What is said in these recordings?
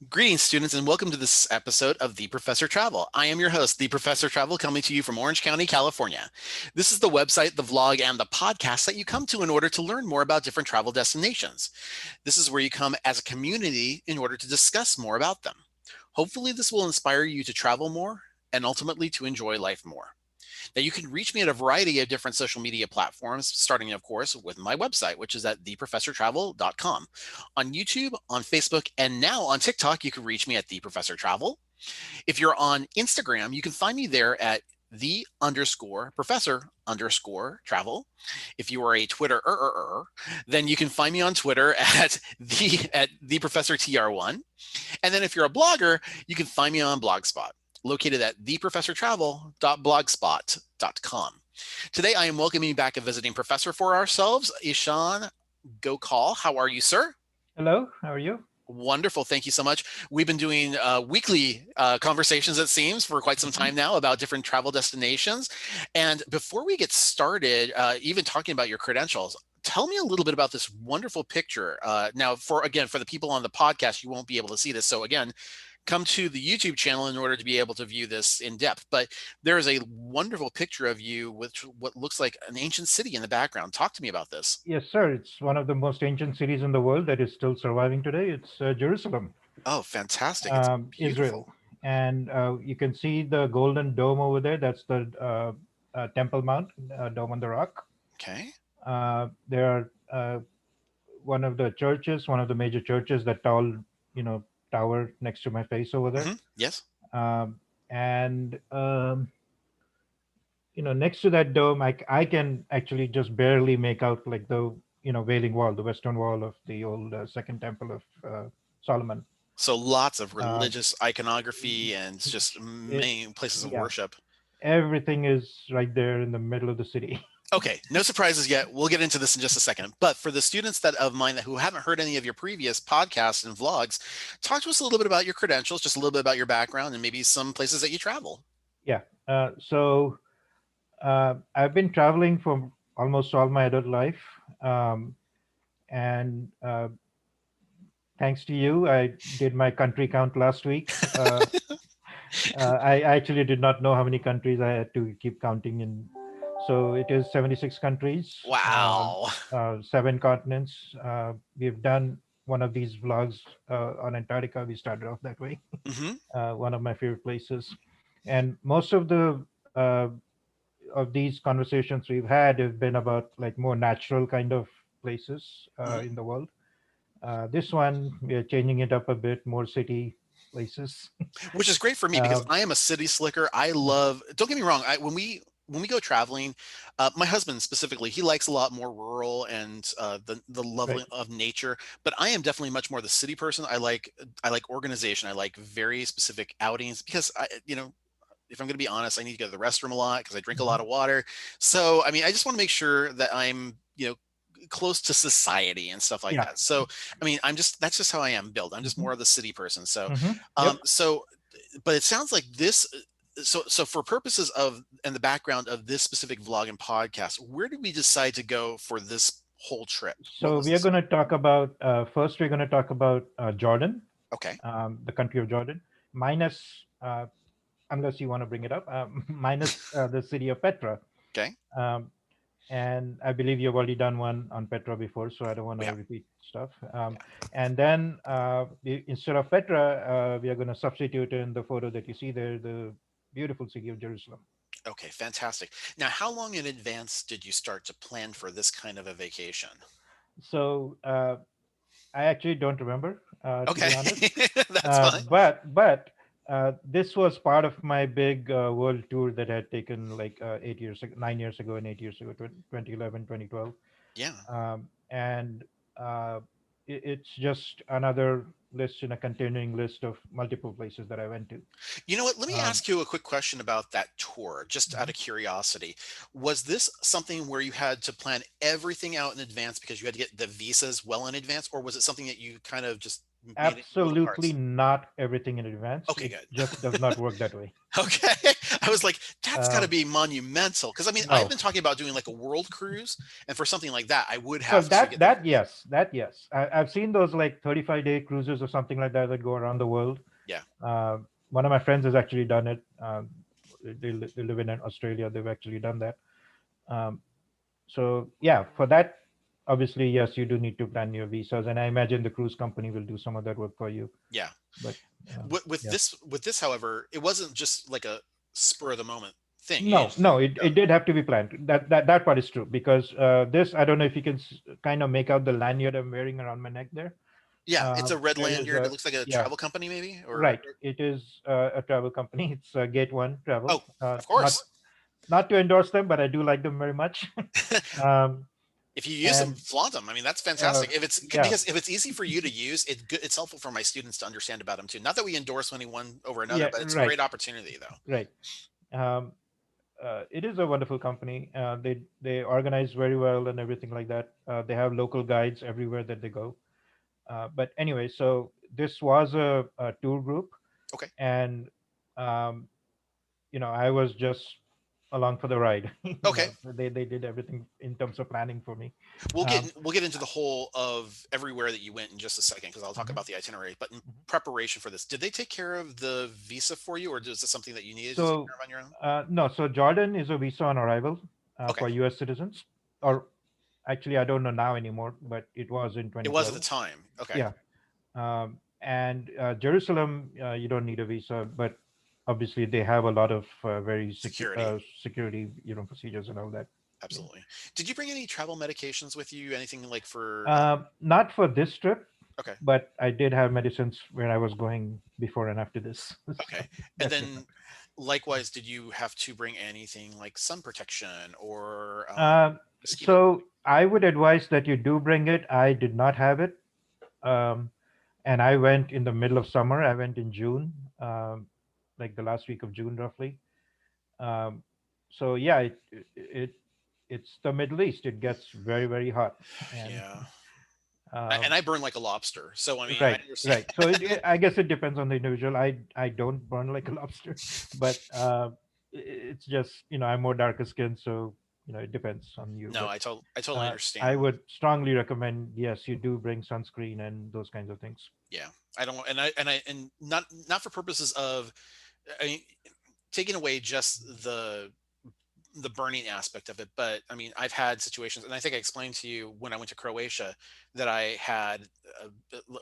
Greetings, students, and welcome to this episode of The Professor Travel. I am your host, The Professor Travel, coming to you from Orange County, California. This is the website, the vlog, and the podcast that you come to in order to learn more about different travel destinations. This is where you come as a community in order to discuss more about them. Hopefully, this will inspire you to travel more and ultimately to enjoy life more. Now, you can reach me at a variety of different social media platforms, starting, of course, with my website, which is at theprofessortravel.com. On YouTube, on Facebook, and now on TikTok, you can reach me at The Professor Travel. If you're on Instagram, you can find me there at the_professor_travel. If you are a Twitter, then you can find me on Twitter at the Professor TR1. And then if you're a blogger, you can find me on Blogspot, located at theprofessortravel.blogspot.com. Today, I am welcoming back a visiting professor for ourselves, Ishaan Gokhale. How are you, sir? Hello, how are you? Wonderful. Thank you so much. We've been doing weekly conversations, it seems, for quite some Mhm. time now about different travel destinations. And before we get started, even talking about your credentials, tell me a little bit about this wonderful picture. Now, for the people on the podcast, you won't be able to see this. So again, come to the YouTube channel in order to be able to view this in depth. But there is a wonderful picture of you with what looks like an ancient city in the background. Talk to me about this. Yes, sir. It's one of the most ancient cities in the world that is still surviving today. It's Jerusalem, Oh, fantastic. It's beautiful. Israel. And you can see the golden dome over there. That's the Temple Mount, Dome on the Rock. Okay. There are one of the major churches, that tall, you know, tower next to my face over there. Yes. And next to that dome, I can actually just barely make out like the Wailing Wall, the western wall of the old Second Temple of Solomon. So lots of Uh, religious iconography and just it, many places of yeah, worship. everything is right there in the middle of the city. Okay, no surprises yet. We'll get into this in just a second. But for the students that of mine that who haven't heard any of your previous podcasts and vlogs, talk to us a little bit about your credentials, just a little bit about your background, and maybe some places that you travel. Yeah. I've been traveling for almost all my adult life, and thanks to you, I did my country count last week. I actually did not know how many countries I had to keep counting in. So it is 76 countries, Wow. seven continents. We've done one of these vlogs on Antarctica. We started off that way, Hmm. one of my favorite places. And most of these conversations we've had have been about like more natural kind of places Hmm. in the world. This one, we are changing it up a bit, more city places. Which is great for me because uh, I am a city slicker. I mhm. love. Don't get me wrong. When we go traveling, my husband specifically, he likes a lot more rural and the Right. level of nature. But I am definitely much more the city person. I like organization. I like very specific outings because if I'm going to be honest, I need to go to the restroom a lot because I drink a Mhm. lot of water. So I mean, I just want to make sure that I'm close to society and stuff like Yeah. that. So I mean, that's just how I am built. I'm just Mhm. more of the city person. So Yep. so but it sounds like this. So for purposes of and the background of this specific vlog and podcast, where did we decide to go for this whole trip? What So was we are this? going to talk about first. We're going to talk about Jordan, Okay. the country of Jordan, minus unless you want to bring it up, minus the city of Petra. Okay. Um, and I believe you've already done one on Petra before, so I don't want We to have. repeat stuff. Yeah. And then instead of Petra, we are going to substitute in the photo that you see there, the beautiful city of Jerusalem. Okay. Fantastic. Now, how long in advance did you start to plan for this kind of a vacation? So I actually don't remember, to be Okay. honest. That's fine. This was part of my big world tour that I had taken like 8 years ago, 9 years ago, and 8 years ago, 2011, 2012. Yeah. And it's just another list in a continuing list of multiple places that I went to. You know what? Let me Um, ask you a quick question about that tour, just out mhm. of curiosity. Was this something where you had to plan everything out in advance because you had to get the visas well in advance, or was it something that you kind of just made it into little Absolutely parts? not everything in advance. Okay, It good. just does not work that way. Okay. I was like, that's got to Um, be monumental. Because I mean, I've no. been talking about doing like a world cruise, and for something like that, I would Well, have to that get the. that yes, that yes. I've seen those like 35-day cruises or something like that that go around the world. Yeah. Uh, One of my friends has actually done it. They live in Australia. They've actually done that. Um, so yeah, for that, obviously, yes, you do need to plan your visas, and I imagine the cruise company will do some of that work for you. Yeah. But With yeah, this, however, it wasn't just like a spur of the moment thing. no, no, Oh, it did have to be planned. That part is true because this, I don't know if you can kind of make out the lanyard I'm wearing around my neck there. yeah, it's a red There is lanyard. It a looks like a yeah, travel company, maybe, or right. It is a travel company. It's Gate One Travel. oh, of course. Not to endorse them, but I do like them very much. um, If you use them, and flaunt them. I mean, that's uh, fantastic. If it's yeah, because if it's easy for you to use, it's helpful for my students to understand about them too. Not that we endorse anyone over another, yeah, but it's a right, great opportunity, though. right. Um, it is a wonderful company. They organize very well and everything like that. They have local guides everywhere that they go. But anyway, so this was a tour group, Okay. and um, I was just along for the ride. Okay. They did everything in terms of planning for me. We'll get Um, we'll get into the whole of everywhere that you went in just a second because I'll talk mhm, about the itinerary. But in mhm. preparation for this, did they take care of the visa for you, or is this something that you needed to take So care of on your own? no, so Jordan is a visa on arrival Okay. for U.S. citizens, or actually I don't know now anymore, but it was in It was at the 2012. time. Okay. Yeah, and Jerusalem, you don't need a visa, but obviously they have a lot of very Security. security, procedures and all that. Yeah. Absolutely. Did you bring any travel medications with you? Anything like for? Not for this trip, Okay. but I did have medicines where I was going before and after this. So Okay. And that's different. then, likewise, did you have to bring anything like sun protection or mosquito? So I would advise that you do bring it. I did not have it. Um, and I went in the middle of summer. I went in June, like the last week of June, roughly. Um, so yeah, it it's the Middle East. It gets very very hot, and Yeah. And um, I burn like a lobster, so I mean, I right, understand. right. So I guess it depends on the individual. I don't burn like a lobster, but it's just I'm more darker skinned, so it depends on you. No, But I totally I understand. would strongly recommend, yes, you do bring sunscreen and those kinds of things. Yeah, I don't, and not for purposes of, I mean, taking away just the burning aspect of it, but I mean, I've had situations, and I think I explained to you when I went to Croatia that I had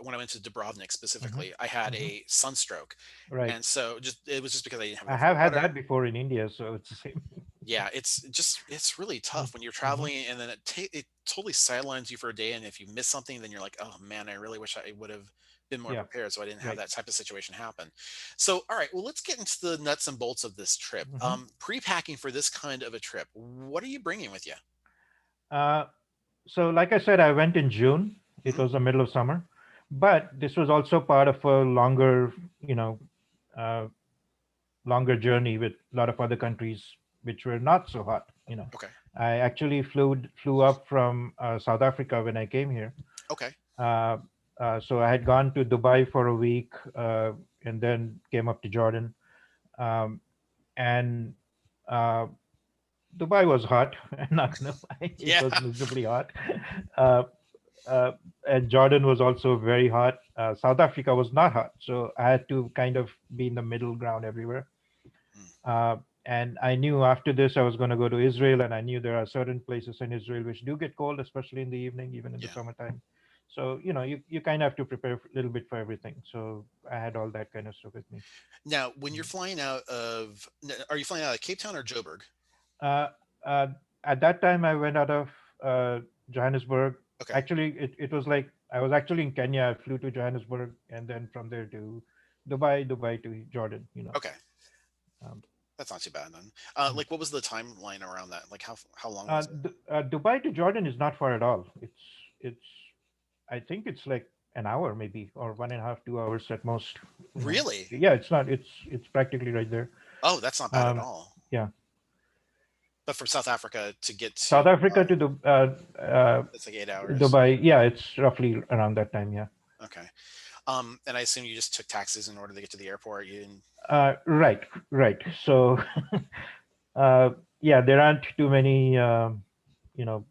when I went to Dubrovnik Hmm. specifically, I had Hmm. a sunstroke, Right. and so just it was just because I didn't have I enough have had water. that before in India, so it's the same. Yeah, it's really tough when you're Hmm. traveling, and then it totally sidelines you for a day, and if you miss something, then you're like, oh man, I really wish I would have been more Yeah. prepared so I didn't have Right. that type of situation happen. So, all right, well, let's get into the nuts and bolts of this trip. Hmm. Pre-packing for this kind of a trip, what are you bringing with you? Uh, so, like I said, I went in June. It Hmm. was the middle of summer, but this was also part of a uh, longer journey with a lot of other countries which were not so hot. Okay. I actually flew up from South Africa when I came here. Okay. Uh, so I had gone to Dubai for a week, and then came up to Jordan. Um, and uh, Dubai was hot. I'm not gonna lie, it Yeah. was miserably hot. Uh, uh, and Jordan was also very hot. South Africa was not hot, so I had to kind of be in the middle ground everywhere. Mm. Uh, and I knew after this I was going to go to Israel, and I knew there are certain places in Israel which do get cold, especially in the evening, even in the Yeah. summertime. So you kind of have to prepare a little bit for everything. So I had all that kind of stuff with me. Now, when you're flying out of, are you flying out of Cape Town or Joburg? Uh, uh, at that time, I went out of Johannesburg. Okay. Actually, it was like I was actually in Kenya. I flew to Johannesburg, and then from there to Dubai to Jordan. Okay. Um, That's not too bad then. Like, what was the timeline around that? Like, how long was it? Dubai to Jordan is not far at all. It's I think it's like an hour maybe, or 1.5, 2 hours at most. Really? Yeah, it's not. It's practically right there. Oh, that's not bad at Um, all. yeah, But from South Africa to get South to, Africa to it's like 8 hours. Dubai. Yeah, it's roughly around that time. Yeah. Okay. And I assume you just took taxis in order to get to the airport. You didn't. Right, right. So, uh, yeah, there aren't too many, you know,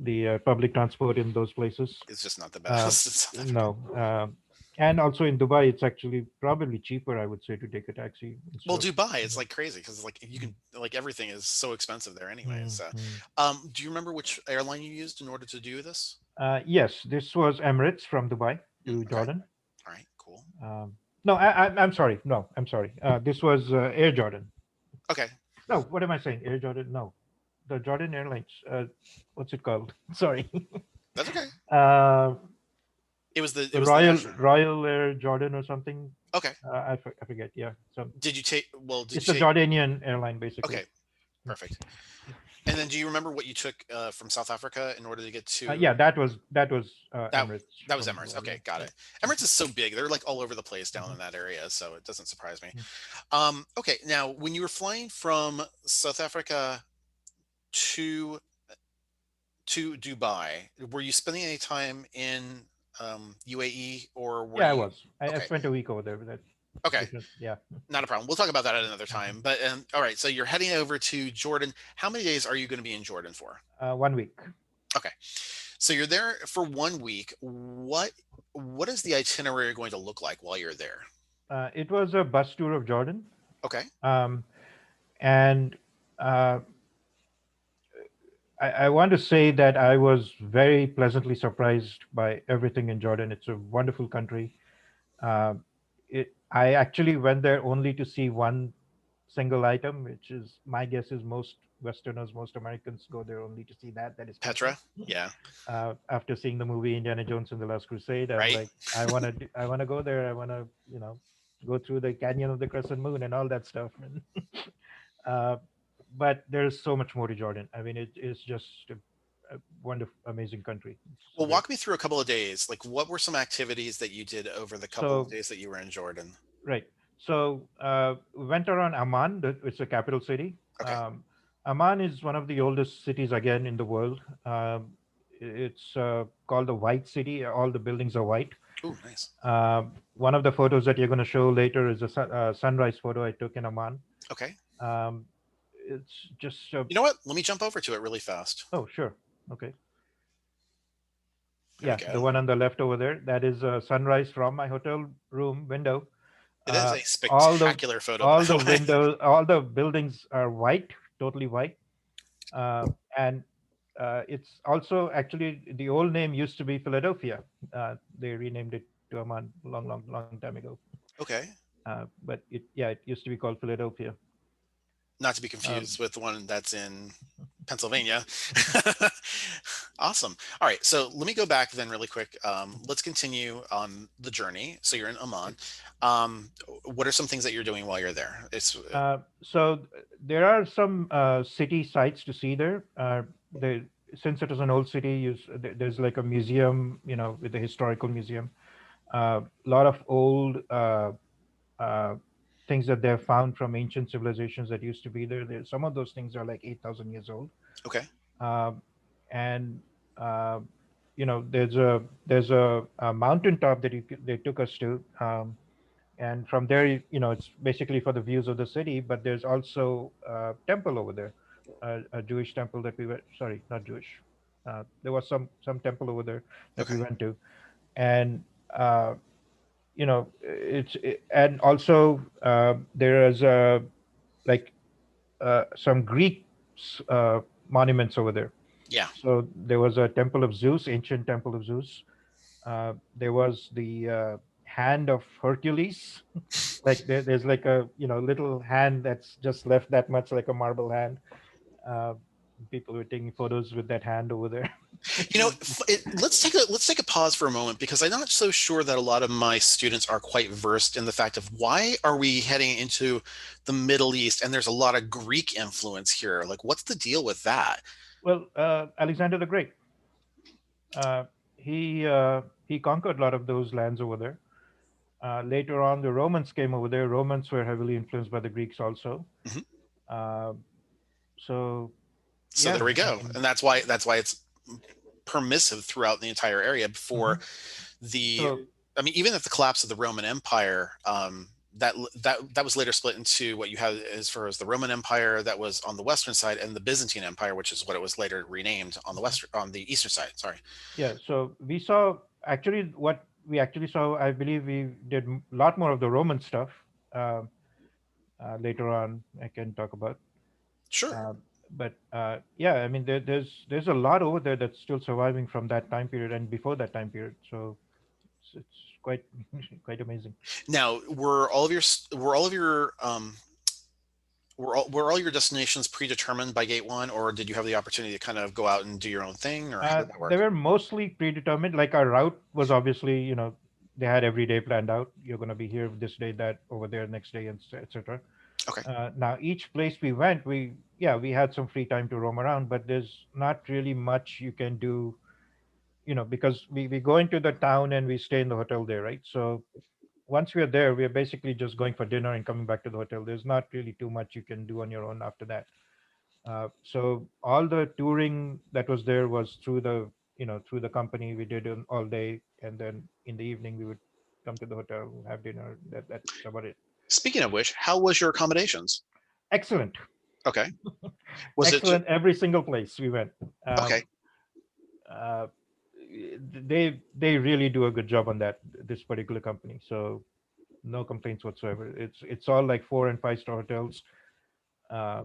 the public transport in those places. It's just not the Uh, best in South Africa. no, and also in Dubai, it's actually probably cheaper, I would say, to take a taxi instead Well, of. Dubai, it's like crazy because like you can like everything is so expensive there anyway. So, Mm-hmm. do you remember which airline you used in order to do this? Yes, this was Emirates from Dubai to Okay, Jordan. all right, cool. No, I'm sorry. No, I'm sorry. This was Air Jordan. Okay, No, what am I saying? Air Jordan? No, the Jordan Airlines. What's it called? Sorry. that's okay. uh, It the was the Royal national. Royal Air Jordan or something. Okay, I forget. Yeah, so did you take? Well, did it's you a take? Jordanian airline basically. Okay, perfect. And then, do you remember what you took from South Africa in order to get Yeah, to that was that? Emirates That was from Emirates. Dubai. Yeah, Okay, got yeah. it. Emirates is so big; they're like all over the place down Mhm, in that area, so it doesn't surprise me. mhm. Okay, now when you were flying from South Africa to Dubai, were you spending any time in UAE or were Yeah, I you? was. I Okay, spent a week over there. But that's okay, different. Yeah. not a problem. We'll talk about that at another Mhm. time. But all right, so you're heading over to Jordan. How many days are you going to be in Jordan for? 1 week. Okay, so you're there for 1 week. What is the itinerary going to look like while you're there? It was a bus tour of Jordan, Okay, um, and uh, I want to say that I was very pleasantly surprised by everything in Jordan. It's a wonderful country. Uh, I actually went there only to see one single item, which is my guess is most Westerners, most Americans go there only to see that. That is Petra. Petra. Yeah, After seeing the movie Indiana Jones and the Last Crusade, I'm right. like, I want to go there. I want to, go through the Canyon of the Crescent Moon and all that stuff. And, uh, but there's so much more to Jordan. I mean, it is just a wonderful, amazing country. It's Well, great. walk me through a couple of days. Like, what were some activities that you did over the couple of So days that you were in Jordan? right. So we went around Amman. It's the capital city. Okay. Amman is one of the oldest cities again in the world. It's called the White City. All the buildings are white. Oh, nice. One of the photos that you're going to show later is a sunrise photo I took in Amman. Okay. Um, it's just You know what? Let me jump over to it really fast. oh sure, okay, There we yeah, the go. one on the left over there. That is a sunrise from my hotel room window. It is Uh, a all the spectacular photo, by all the the way. windows, all the buildings are white, totally white, and it's also actually the old name used to be Philadelphia. They renamed it to Amman long time ago. Okay. But it used to be called Philadelphia. Not to be Um, confused with the one that's in Pennsylvania. Awesome. All right. So let me go back then really quick. Let's continue on the journey. So you're in Amman. Um, what are some things that you're doing while you're there? so there are some city sites to see there. Since it is an old city, there's like a museum, with a historical museum. A lot of old uh, things that they've found from ancient civilizations that used to be there. Some of those things are like 8,000 years old. Okay. Um, and uh, there's a mountaintop that they took us to. And from there, it's basically for the views of the city. But there's also a temple over there, a Jewish temple that we went. Sorry, not Jewish. There was some temple over there that we Okay. went to, and and also there is like some Greek uh, monuments over there. Yeah. So there was a temple of Zeus, ancient temple of Zeus. There was the hand of Hercules. Like there's like a little hand that's just left that much, like a marble hand. Uh, People were taking photos with that hand over there. You know, let's take a pause for a moment because I'm not so sure that a lot of my students are quite versed in the fact of why are we heading into the Middle East and there's a lot of Greek influence here. Like, what's the deal with that? Well, Alexander the Great, uh, he conquered a lot of those lands over there. Later on, the Romans came over there. Romans were heavily influenced by the Greeks also. Mhm. Uh, so So there yeah, we I go, mean, and that's why it's permissive throughout the entire area for mhm. the So I mean, even at the collapse of the Roman Empire, that was later split into what you had as far as the Roman Empire that was on the western side and the Byzantine Empire, which is what it was later renamed on the Mhm. western on the eastern side. Sorry. Yeah, so we saw actually what we actually saw. I believe we did a lot more of the Roman stuff. Uh, Later on, I can talk about. Sure. Uh, but yeah, I mean, there's a lot over there that's still surviving from that time period and before that time period. So it's quite quite amazing. Now, were all of your were all your destinations predetermined by gate one, or did you have the opportunity to kind of go out and do your own thing, or how did that They work? were mostly predetermined. Like our route was obviously, they had every day planned out. You're going to be here this day, that over there next day, and etc. Okay. Now each place we went, we had some free time to roam around, but there's not really much you can do, because we go into the town and we stay in the hotel there, right? So once we are there, we are basically just going for dinner and coming back to the hotel. There's not really too much you can do on your own after that. So all the touring that was there was through the company. We did it all day, and then in the evening we would come to the hotel, have dinner. That's about it. Speaking of which, how was your accommodations? Excellent, Okay. Was it excellent. Every single place we went, okay? uh, they really do a good job on that. This particular company, so no complaints whatsoever. It's all like 4 and 5 star hotels. Uh,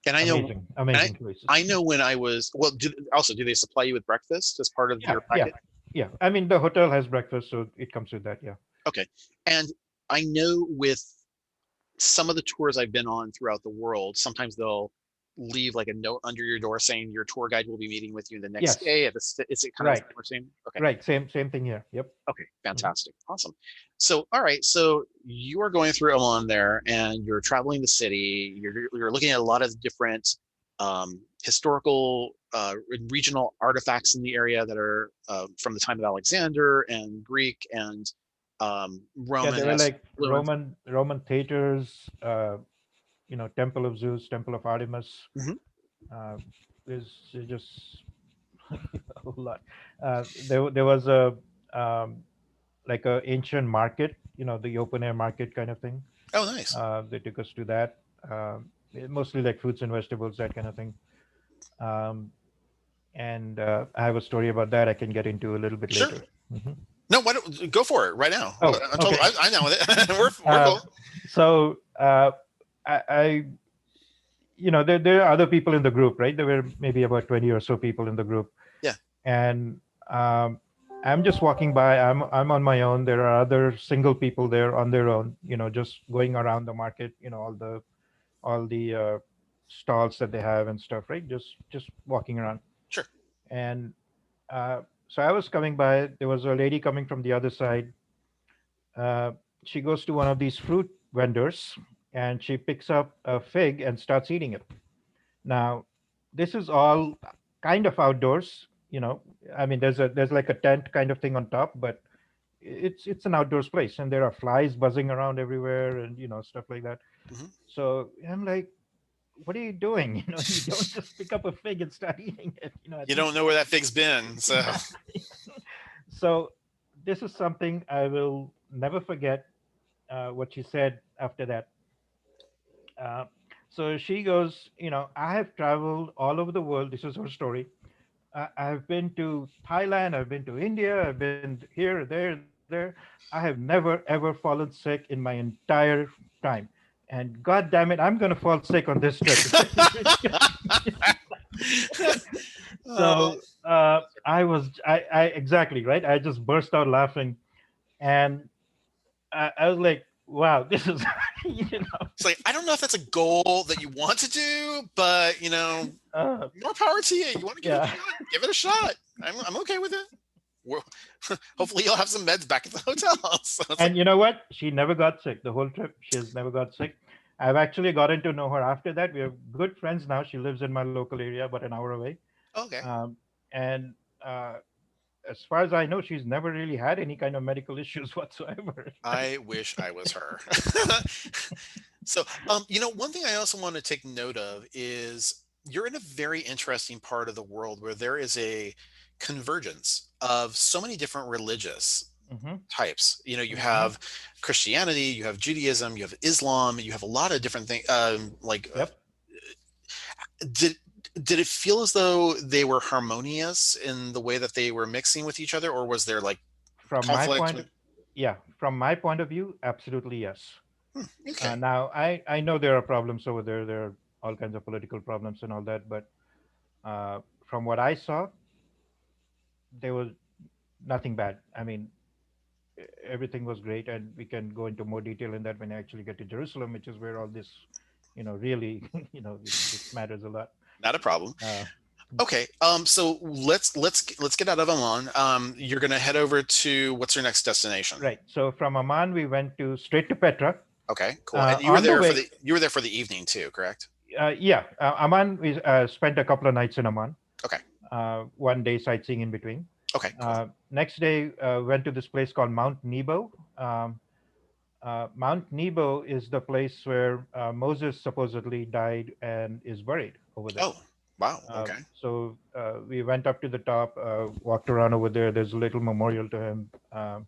And I know, Amazing, and amazing places. I know when I was well. Do they supply you with breakfast as part of Yeah, your yeah, package? yeah. I mean, the hotel has breakfast, so it comes with that. Yeah. Okay. And I know with some of the tours I've been on throughout the world, sometimes they'll leave like a note under your door saying your tour guide will be meeting with you the next Yes. day. Is it kind of the Right. same or same? Okay. Right. Same thing here. Yep. Okay. Hmm. Fantastic. Awesome. So, all right. So you are going through Oman there and you're traveling the city. You're looking at a lot of different historical regional artifacts in the area that are from the time of Alexander and Greek and Yeah, they were Romanesque like influence. Roman theaters. Temple of Zeus, Temple of Artemis. Mhm. Uh, there's just a whole lot. There was a like a ancient market. The open air market kind of thing. Oh, nice. They took us to that. Mostly like fruits and vegetables, that kind of thing. Um, and I have a story about that I can get into a little bit Sure. later. Hmm. No, why don't go for it right now? Oh, I'm told okay. I know it. We're Uh, cool. so I there are other people in the group, right? There were maybe about 20 or so people in the group, Yeah. and I'm just walking by. I'm on my own. There are other single people there on their own, just going around the market, all the stalls that they have and stuff, right? Just walking around. Sure. And so I was coming by. There was a lady coming from the other side. Uh, she goes to one of these fruit vendors and she picks up a fig and starts eating it. Now, this is all kind of outdoors. I mean, there's like a tent kind of thing on top, but it's an outdoors place, and there are flies buzzing around everywhere, and stuff like that. Hmm. So I'm like, what are you doing? You don't just pick up a fig and start eating it. At You least don't know where that fig's been, so yeah. So this is something I will never forget. What she said after that. Uh, so she goes, I have traveled all over the world. This is her story. I've been to Thailand. I've been to India. I've been here, there. I have never ever fallen sick in my entire time. And God damn it, I'm gonna fall sick on this trip. oh, So I exactly right. I just burst out laughing, and I was like, wow, this is, you know, it's like I don't know if that's a goal that you want to do, but uh, more power to you. You want to give it a yeah. shot? Give it a shot. I'm okay with it. We're, hopefully, you'll have some meds back at the hotel. So it's like, And you know what? She never got sick the whole trip. She has never got sick. I've actually gotten to know her after that. We are good friends now. She lives in my local area, about an hour away. okay. Um, and as far as I know, she's never really had any kind of medical issues whatsoever. I wish I was her. So, one thing I also want to take note of is you're in a very interesting part of the world where there is a convergence of so many different religious Mm-hmm. types. You know, you Mm-hmm. have Christianity, you have Judaism, you have Islam, you have a lot of different things. Yep. Did did it feel as though they were harmonious in the way that they were mixing with each other, or was there like From my conflict? point of, yeah, from my point of view, absolutely yes. Okay. Now, I know there are problems over there. There are all kinds of political problems and all that, but from what I saw, there was nothing bad. I mean, everything was great, and we can go into more detail in that when I actually get to Jerusalem, which is where all this, really, it matters a lot. Not a problem. Uh, Okay. So let's get out of Amman. You're gonna head over to what's your next destination? right. So from Amman, we went to straight to Petra. Okay, cool. And On the way, you were there for the evening too, correct? yeah, Amman. We spent a couple of nights in Amman. Okay. 1 day sightseeing in between. Okay, cool. Next day, went to this place called Mount Nebo. Mount Nebo is the place where Moses supposedly died and is buried over there. Oh, wow. Okay. We went up to the top, walked around over there. There's a little memorial to him. Uh,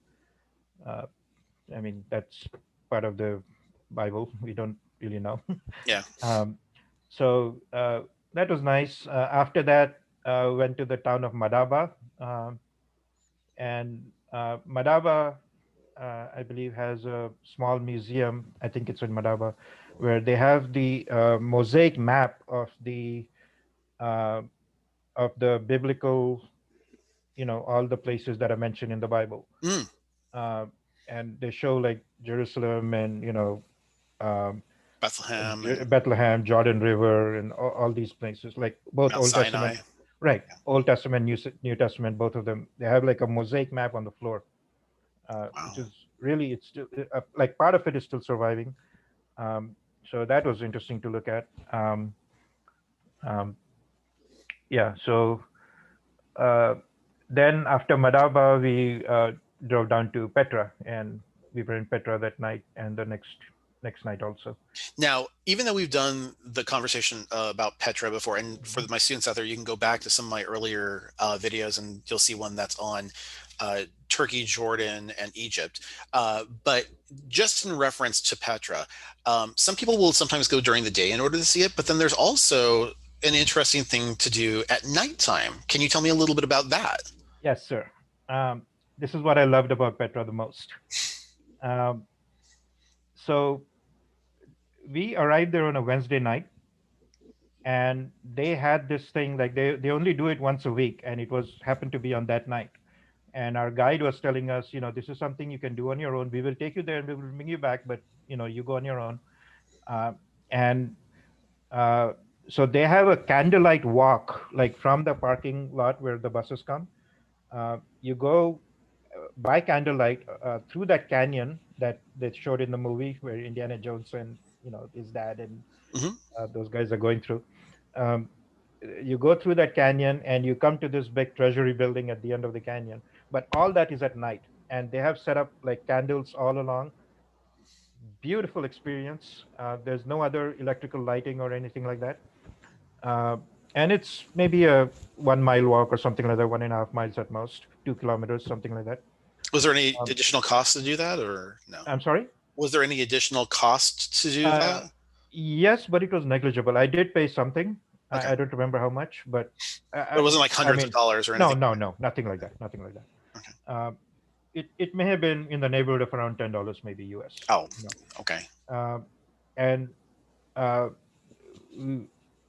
I mean, that's part of the Bible. We don't really know. Yeah. um, so that was nice. After that, went to the town of Madaba. Um, and Madaba, I believe, has a small museum. I think it's in Madaba, where they have the mosaic map uh, of the biblical, all the places that are mentioned in the Bible. Mm, Uh, and they show like Jerusalem and um, Bethlehem and Bethlehem, Jordan River, and all these places, like both Mount Old Sinai. Testament, right? Old Testament, New Testament, both of them. They have like a mosaic map on the floor, which Wow. is really, it's still like part of it is still surviving. Um, so that was interesting to look at. Um, yeah. So uh, then after Madaba, we drove down to Petra, and we were in Petra that night and the next night also. Now, even though we've done the conversation about Petra before, and for Mhm. my students out there, you can go back to some of my earlier videos and you'll see one that's on Turkey, Jordan, and Egypt. But just in reference to Petra, some people will sometimes go during the day in order to see it, but then there's also an interesting thing to do at nighttime. Can you tell me a little bit about that? Yes, sir. Um, this is what I loved about Petra the most. Um, so we arrived there on a Wednesday night, and they had this thing like they only do it once a week, and it was happened to be on that night. And our guide was telling us, this is something you can do on your own. We will take you there and we will bring you back, but you go on your own. Uh, and uh, so they have a candlelight walk, like from the parking lot where the buses come. You go by candlelight through that canyon that they showed in the movie where Indiana Jones and his dad and Hmm. those guys are going through. Um, you go through that canyon and you come to this big treasury building at the end of the canyon. But all that is at night, and they have set up like candles all along. Beautiful experience. There's no other electrical lighting or anything like that. Uh, and it's maybe a 1 mile walk or something like that, 1.5 miles at most, 2 kilometers, something like that. Was there any Um, additional cost to do that, or no? I'm sorry. Was there any additional cost to do Uh, that? yes, but it was negligible. I did pay something. Okay. I don't remember how much, but It wasn't like I hundreds of mean, dollars or no, anything. no, no, nothing like that. Nothing like that. Okay. It may have been in the neighborhood of around $10, maybe US. Oh, You okay. know, and uh,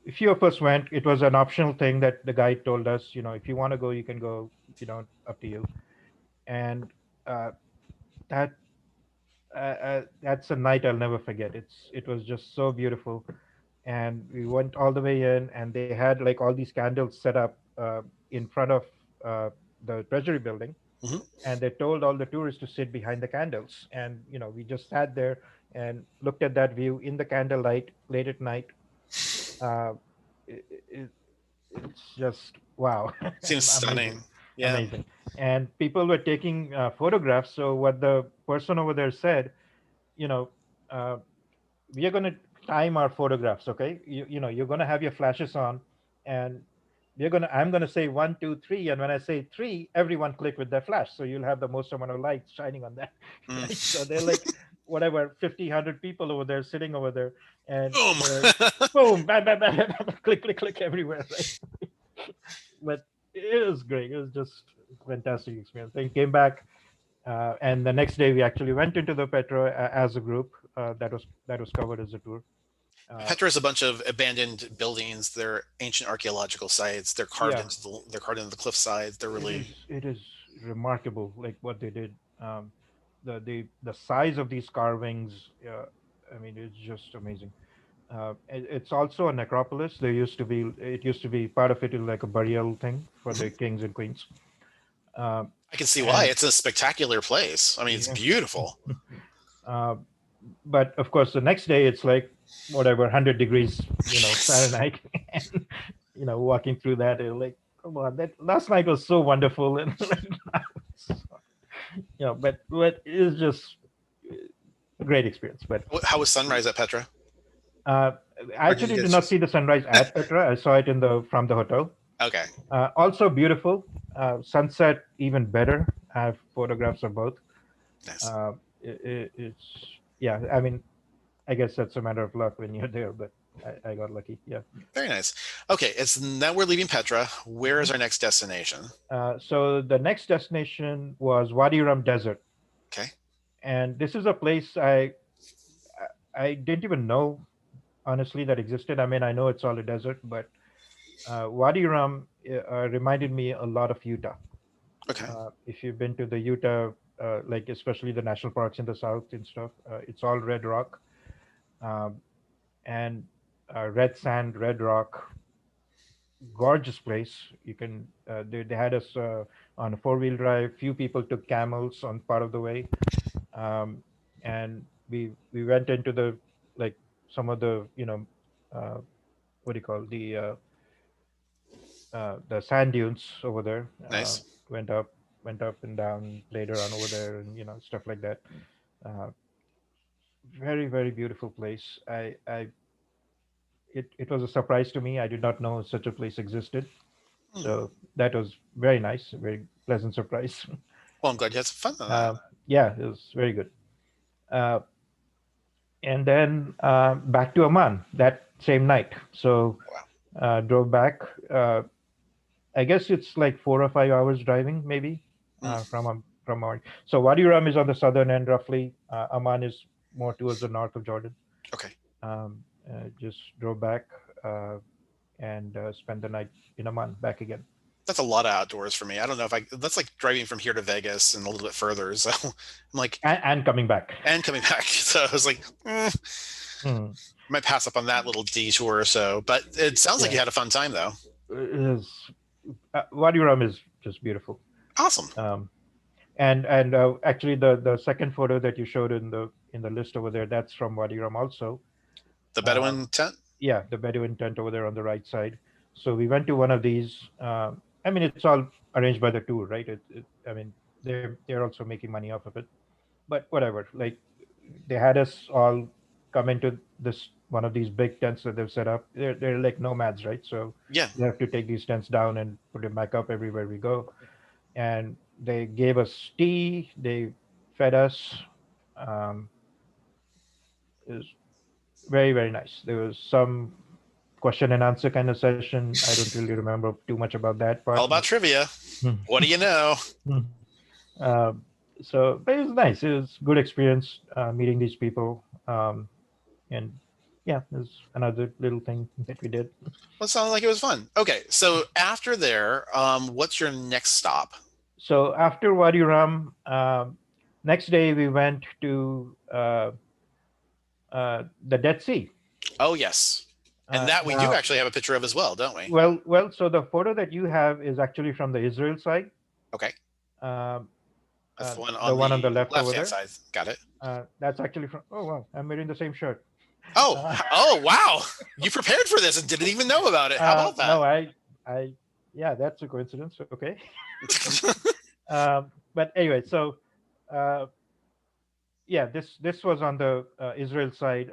a few of us went. It was an optional thing that the guide told us. If you want to go, you can go. If you don't, up to you. And uh, that that's a night I'll never forget. It was just so beautiful, and we went all the way in, and they had like all these candles set up in front of uh, the treasury building, Hmm. and they told all the tourists to sit behind the candles, and we just sat there and looked at that view in the candlelight late at night. uh, it, it, it's just wow. Seems Amazing, stunning. Yeah. amazing. And people were taking photographs. So what the person over there said, you know uh, we are going to time our photographs. Okay, you're going to have your flashes on, and I'm gonna say 1, 2, 3, and when I say three, everyone click with their flash, so you'll have the most amount of lights shining on that, Mm. right? So they're like whatever 50, 100 people over there sitting over there, and Boom. they're boom, bam, bam, bam, bam, bam, click, click, click everywhere, right? But it was great. It was just fantastic experience. Then came back, and the next day we actually went into the Petra as a group. That was covered as a tour. Uh, Petra is a bunch of abandoned buildings. They're ancient archaeological sites. yeah, They're carved into the cliff sides. They're it really is it is remarkable, like what they did. The size of these carvings. I mean, it's just amazing. It's also a necropolis. It used to be part of it is like a burial thing for Mhm. the kings and queens. Uh, I can see why. and It's a spectacular place. I mean, it's yeah. beautiful. uh, but of course, the next day it's like whatever 100 degrees, Fahrenheit, and walking through that, like, come on, that last night was so wonderful, and like, but it's just a great experience. But How was sunrise at Petra? uh, I Or did you actually did guys not see just the sunrise at Petra. I saw it from the hotel. okay? Also beautiful. Sunset even better. I have photographs of both. Nice. It's yeah. I mean, I guess that's a matter of luck when you're there, but I got lucky. Yeah. Very nice. Okay, it's now we're leaving Petra. Where is Mhm. our next destination? So the next destination was Wadi Rum Desert, Okay. and this is a place I didn't even know honestly that existed. I mean, I know it's all a desert, but Wadi Rum reminded me a lot of Utah. Okay. If you've been to the Utah, like especially the national parks in the south and stuff, it's all red rock, um, and red sand, red rock, gorgeous place. They had us on a four-wheel drive. Few people took camels on part of the way, um, and we went into like some of the uh, what do you call the sand dunes over there. Nice. Went up went up and down later on over there, and stuff like that. Uh, very, very beautiful place. It was a surprise to me. I did not know such a place existed. Hmm. So that was very nice, a very pleasant surprise. Well, I'm glad you had some fun on that. uh, yeah, it was very good. Uh, and then back to Amman that same night. So Wow. drove back. I guess it's like 4 or 5 hours driving, maybe Mm, from our. So Wadi Rum is on the southern end, roughly. Amman is more towards the north of Jordan. okay. Just drove back and spent the night in Amman, back again. That's a lot of outdoors for me. I don't know if that's like driving from here to Vegas and a little bit further. So I'm like, And coming back. and coming back. So I was like, Hmm. might pass up on that little detour or so. But it sounds like Yeah, you had a fun time though. it is. Wadi Rum is just beautiful. Awesome. Um, and actually, the second photo that you showed in the list over there, that's from Wadi Rum also. The Uh, Bedouin tent? yeah, the Bedouin tent over there on the right side. So we went to one of these. I mean, it's all arranged by the tour, right? I mean, they're also making money off of it. But whatever, like they had us all come into this one of these big tents that they've set up. They're like nomads, right? So Yeah. they have to take these tents down and put them back up everywhere we go. And they gave us tea. They fed us. Um, it was very, very nice. There was some question and answer kind of session. I don't really remember too much about that part, All but about trivia. hmm. What do you know? uh, but it was nice. It was good experience meeting these people, and yeah, it was another little thing that we did. Well, it sounded like it was fun. Okay. So after there, what's your next stop? So after Wadi Rum, next day we went to the Dead Sea. Oh, yes. And that we do Now, actually have a picture of as well, don't we? well, so the photo that you have is actually from the Israel side. Okay. Um, That's the one the on one on the the left over left-hand there. side. Got it. That's actually from. Oh wow, I'm wearing the same shirt. Oh, Uh, oh, wow. You prepared for this and didn't even know about it. How about that? no, I, yeah, that's a coincidence. Okay. But anyway, so uh, yeah, this was on the Israel side.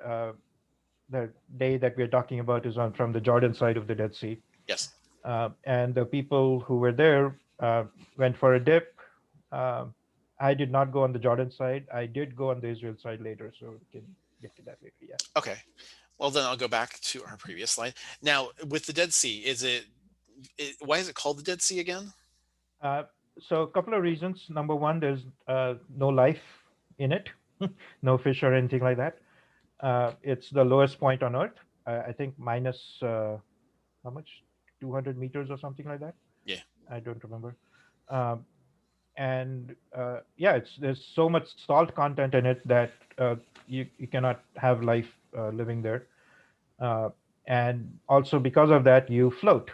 The day that we're talking about is on from the Jordan side of the Dead Sea. Yes. And the people who were there went for a dip. Um, I did not go on the Jordan side. I did go on the Israel side later, so we can get to that later. Yeah. Okay. Well, then I'll go back to our previous slide. Now, with the Dead Sea, why is it called the Dead Sea again? Uh, so a couple of reasons. Number one, there's no life in it, no fish or anything like that. It's the lowest point on Earth. I think minus how much? 200 meters or something like that. Yeah. I don't remember. Um, and yeah, there's so much salt content in it that you cannot have life living there. Uh, and also because of that, you float.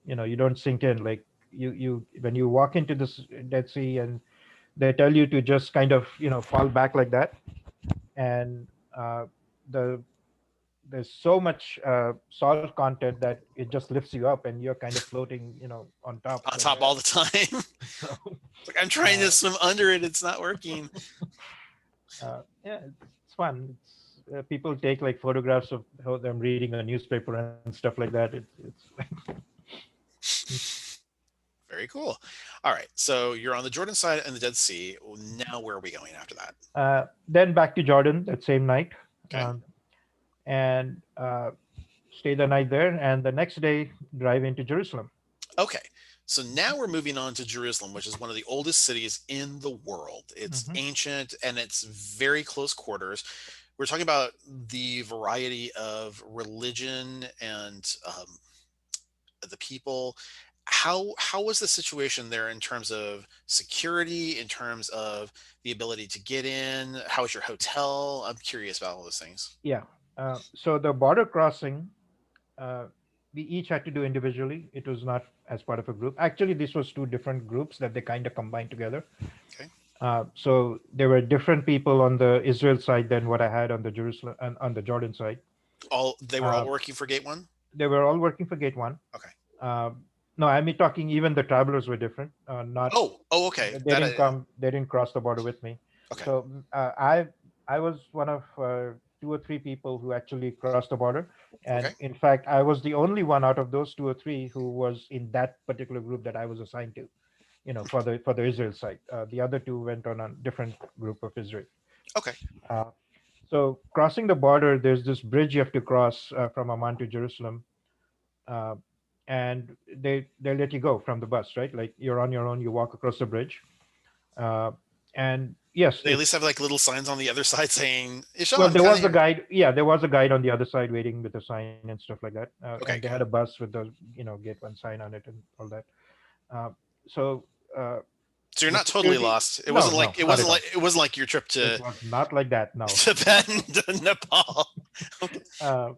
You don't sink in. Like you when you walk into this Dead Sea, and they tell you to just kind of fall back like that, and the there's so much salt content that it just lifts you up, and you're kind of floating, on top On like top that. all the time. So It's like I'm trying to uh, swim under it. It's not working. yeah, it's fun. People take like photographs of how them reading a newspaper and stuff like that. It's Very cool. All right. So you're on the Jordan side and the Dead Sea. Now, where are we going after that? Then back to Jordan that same night, Okay. and stay the night there, and the next day drive into Jerusalem. Okay. So now we're moving on to Jerusalem, which is one of the oldest cities in the world. It's Hmm. ancient and it's very close quarters. We're talking about the variety of religion and the people. How was the situation there in terms of security, in terms of the ability to get in? How was your hotel? I'm curious about all those things. Yeah. So the border crossing, uh, we each had to do individually. It was not as part of a group. Actually, this was two different groups that they kind of combined together. Okay. So there were different people on the Israel side than what I had on the Jerusalem and on the Jordan side. All they were all Uh, working for Gate One. they were all working for Gate One. Okay. No, I mean talking. Even the travelers were different. Not Oh, okay. they didn't come. They didn't cross the border with me. Okay. So I was one of two or three people who actually crossed the border, and Okay. in fact, I was the only one out of those two or three who was in that particular group that I was assigned to. For the Israel side, the other two went on a different group of Israel. Okay. Uh, so crossing the border, there's this bridge you have to cross from Amman to Jerusalem, uh, and they let you go from the bus, right? Like you're on your own, you walk across the bridge, uh, and yes, They at least have like little signs on the other side saying, well, "Ishaan, there kind of was a here." guide. Yeah, there was a guide on the other side waiting with a sign and stuff like that, and Okay, they had a good. bus with the Gate One sign on it and all that. Uh, so uh, So you're the not totally security, lost. It no, wasn't no, like it not at wasn't all. like it wasn't like your trip It to was not like that. No. Tibet and Nepal. Okay. uh,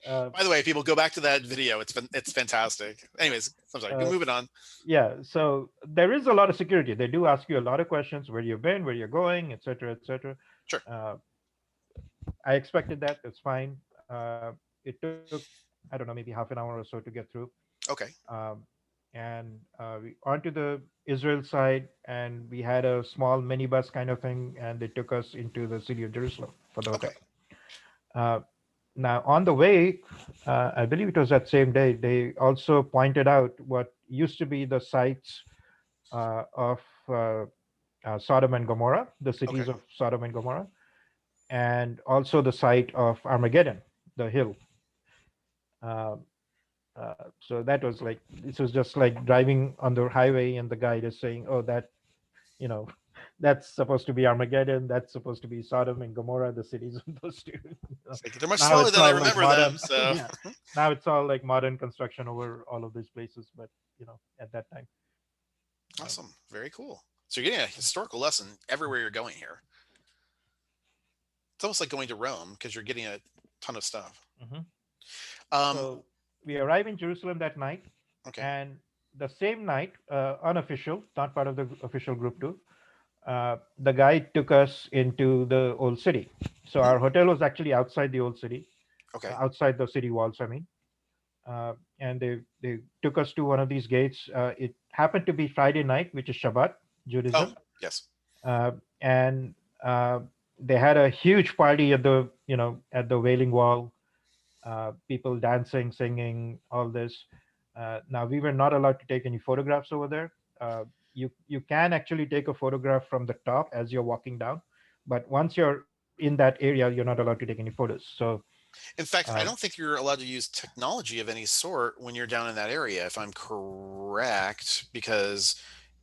uh, By the way, people go back to that video. It's fantastic. Anyways, I'm sorry. uh, Moving on. yeah, so there is a lot of security. They do ask you a lot of questions: where you've been, where you're going, etc., etc. Sure. Uh, I expected that. It's fine. It took, I don't know, maybe half an hour or so to get through. Okay. And we onto the Israel side, and we had a small minibus kind of thing, and they took us into the city of Jerusalem for the Okay. hotel. Uh, Now, on the way, I believe it was that same day, they also pointed out what used to be the sites of Sodom and Gomorrah, the Okay. cities of Sodom and Gomorrah, and also the site of Armageddon, the hill. Uh, so that was like, this was just like driving on the highway, and the guide is saying, "Oh, you know, that's supposed to be Armageddon. That's supposed to be Sodom and Gomorrah, the cities of those two." It's like they're much Now smaller it's than I all like remember them. modern, So yeah. Now it's all like modern construction over all of these places, but at that time, um, awesome. Very cool. So you're getting a historical lesson everywhere you're going here. It's almost like going to Rome because you're getting a ton of stuff. mhm. Um. So we arrive in Jerusalem that night, Okay. and the same night, unofficial, not part of the official group too, the guide took us into the old city. So Hmm. our hotel was actually outside the old city, Okay. outside the city walls. I mean, and they took us to one of these gates. It happened to be Friday night, which is Shabbat, Oh, Judaism, yes. and they had a huge party at the Wailing Wall. People dancing, singing, all this. Now we were not allowed to take any photographs over there. You can actually take a photograph from the top as you're walking down, but once you're in that area, you're not allowed to take any photos. So In fact, I don't think you're allowed to use technology of any sort when you're down in that area, if I'm correct, because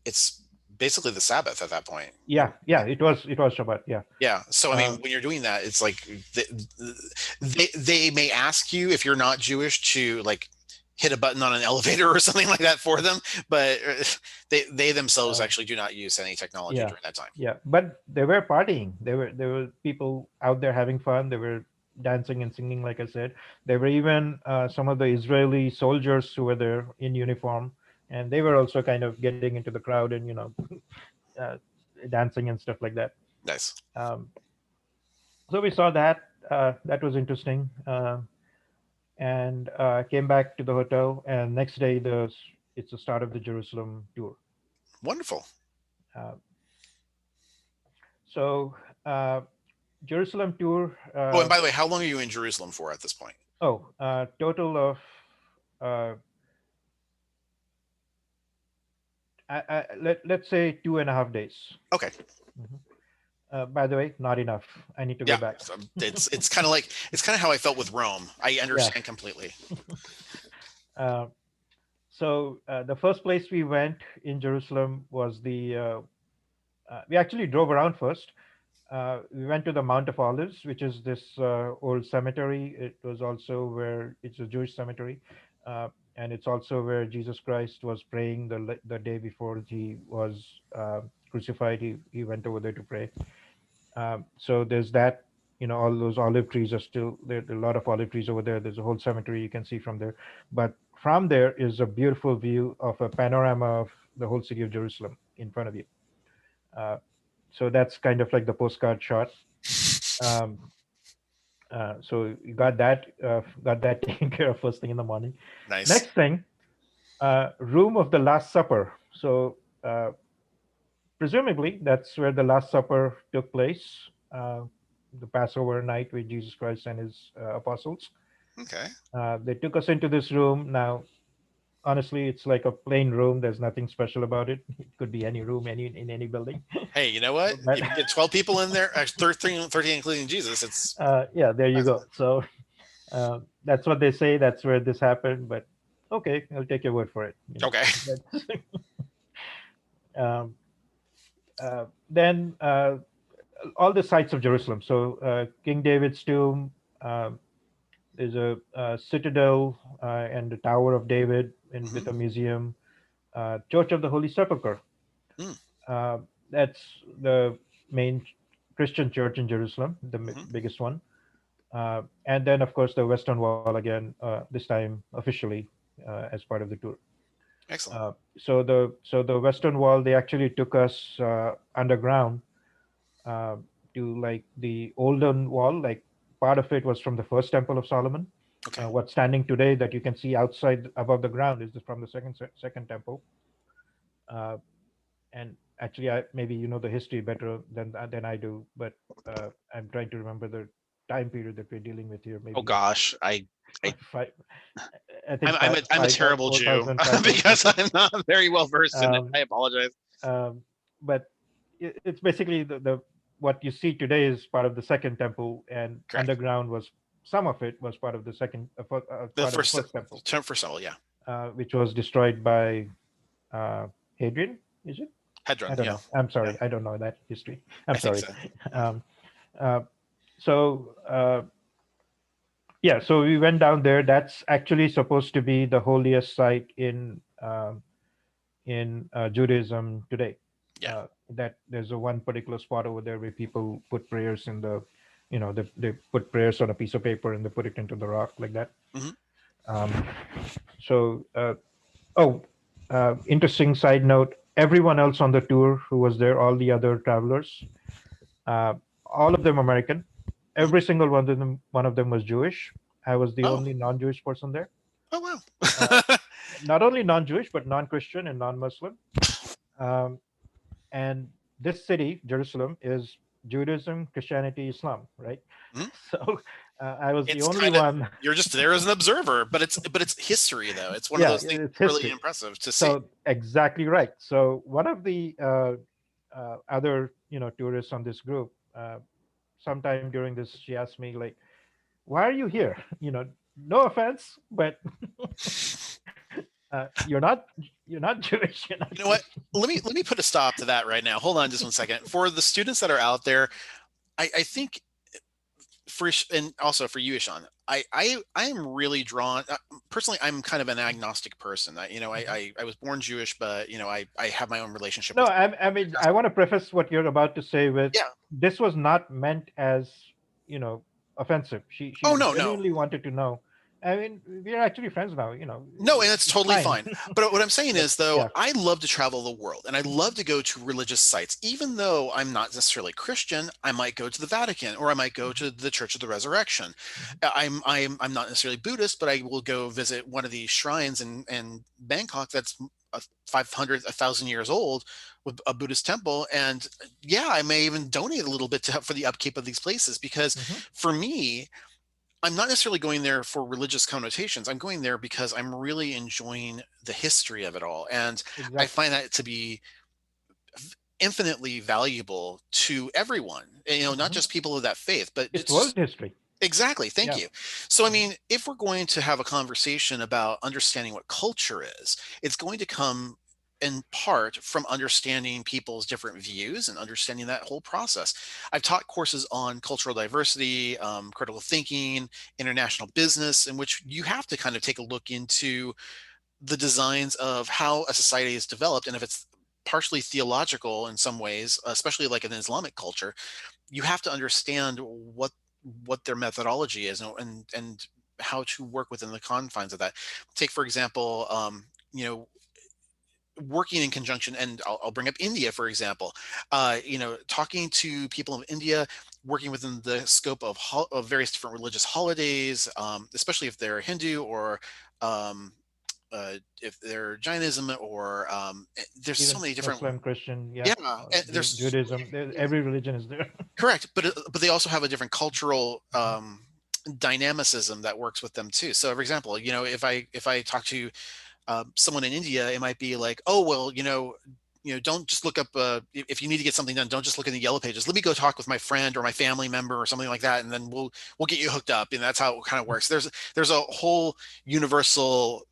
it's basically the Sabbath at that point. yeah, it was Shabbat. Yeah. Yeah. So, I mean, Uh, when you're doing that, it's like they may ask you if you're not Jewish to like hit a button on an elevator or something like that for them, but they themselves uh, actually do not use any technology yeah, during that time. yeah, but they were partying. There were people out there having fun. They were dancing and singing, like I said. There were even some of the Israeli soldiers who were there in uniform, and they were also kind of getting into the crowd and uh, dancing and stuff like that. Nice. Um, so we saw that. That was interesting. And came back to the hotel. And next day, it's the start of the Jerusalem tour. Wonderful. Uh, so Jerusalem tour. Oh, and by the way, how long are you in Jerusalem for at this point? Total of uh, let's say 2.5 days. Okay. Mhm. By the way, not enough. I need to go Yeah. back. So it's kind of like it's kind of how I felt with Rome. I understand completely. Uh, so the first place we went in Jerusalem was we actually drove around first. We went to the Mount of Olives, which is this old cemetery. It was also where it's a Jewish cemetery, and it's also where Jesus Christ was praying the day before he was crucified. He went over there to pray. So there's that. All those olive trees are still there. There are a lot of olive trees over there. There's a whole cemetery you can see from there. But from there is a beautiful view of a panorama of the whole city of Jerusalem in front of you. Uh, so that's kind of like the postcard shot. Um, so you got that taken care of first thing in the morning. Nice. Next thing, room of the Last Supper. So presumably that's where the Last Supper took place, the Passover night with Jesus Christ and his apostles. Okay. They took us into this room. Now, honestly, it's like a plain room. There's nothing special about it. It could be any room, in any building. Hey, you know what? But If you get 12 people in there, 13 including Jesus, it's yeah, there you go. So that's what they say. That's where this happened. But okay, I'll take your word for it. okay. That's, um, then all the sites of Jerusalem. So King David's tomb. There's a citadel and the Tower of David, with Hmm. a museum. Church of the Holy Sepulchre. Mm, Uh, that's the main Christian church in Jerusalem, the hmm. biggest one. And then, of course, the Western Wall again, this time officially as part of the tour. Excellent. So the Western Wall, they actually took us underground uh, to like the olden wall. Like part of it was from the first Temple of Solomon. Okay. What's standing today that you can see outside above the ground is from the second temple. Uh, and actually, maybe you know the history better than I do, but I'm trying to remember the time period that we're dealing with here. Oh Maybe gosh, five, I think I'm a terrible Jew 4,000, because 5,000. I'm not very well versed in it. Um, I apologize. but it's basically the what you see today is part of the second temple, and Correct. underground was some of it was part of the The part of the first first temple, term for symbol, yeah. which was destroyed by Hadrian. Is it? I Hedron, don't yeah. know. I'm Yeah. sorry. I don't know that history. I I'm think sorry. so. Mm. Um, uh, so yeah, so we went down there. That's actually supposed to be the holiest site in Judaism today. Yeah. That there's a one particular spot over there where people put prayers they put prayers on a piece of paper and they put it into the rock like that. Hmm. Um, so, oh, interesting side note: everyone else on the tour who was there, all the other travelers, uh, all of them American. Hmm. Every single one of them was Jewish. I was the Oh. only non-Jewish person there. Oh wow. Uh, Not only non-Jewish, but non-Christian and non-Muslim. Um, and this city, Jerusalem, is Judaism, Christianity, Islam, right? Mhm. So I was the It's only kind of, one. you're just there as an observer, but it's history though. It's one of Yeah, those things it's really history. impressive to see. So exactly right. So one of the other tourists on this group, sometime during this, she asked me like, "Why are you here?" No offense, but you're not Jewish. You're not You know what? Christian. Let me put a stop to that right now. Hold on just one second. For the students that are out there, I think and also for you, Ishaan, I am really drawn. Personally, I'm kind of an agnostic person. Mhm. I was born Jewish, but I have my own relationship No, with. I mean, I want to preface what you're about to say with Yeah. this was not meant as, you know, offensive. She Oh no, no. genuinely wanted to know. I mean, we're actually friends now, No, and it's it's totally fine. fine. But what I'm saying But is, though, yeah. I love to travel the world and I love Mhm. to go to religious sites. Even though I'm not necessarily Christian, I might go to the Vatican or I might go Mhm. to the Church of the Resurrection. Mhm. I'm not necessarily Buddhist, but I will go visit one of these shrines in Bangkok that's 500, 1,000 years old with a Buddhist temple. And yeah, I may even donate a little bit to help for the upkeep of these places because Mhm. for me, I'm not necessarily going there for religious connotations. I'm going there because I'm really enjoying the history of it all. And I Exactly. find that to be infinitely valuable to everyone, not Mhm. just people of that faith, but It's it's world just history. exactly. Thank Yeah. you. So, I Mhm. mean, if we're going to have a conversation about understanding what culture is, it's going to come in part from understanding people's different views and understanding that whole process. I've taught courses on cultural diversity, critical thinking, international business, in which you have to kind of take a look into the designs of how a society is developed. And if it's partially theological in some ways, especially like an Islamic culture, you have to understand what their methodology is and how to work within the confines of that. Take for example, working in conjunction, and I'll bring up India for example. Talking to people of India, working within the scope of various different religious holidays, especially if they're Hindu or um, if they're Jainism or there's so Even many different. Muslim, Christian, yeah, Yeah, or and there's Judaism. Every religion is there. correct, but they also have a different cultural Mhm. dynamicism that works with them too. So, for example, if I talk to someone in India, it might be like, oh well, don't just look up if you need to get something done. Don't just look in the yellow pages. Let me go talk with my friend or my family member or something like that, and then we'll get you hooked up. And that's how it kind of works. There's a whole universal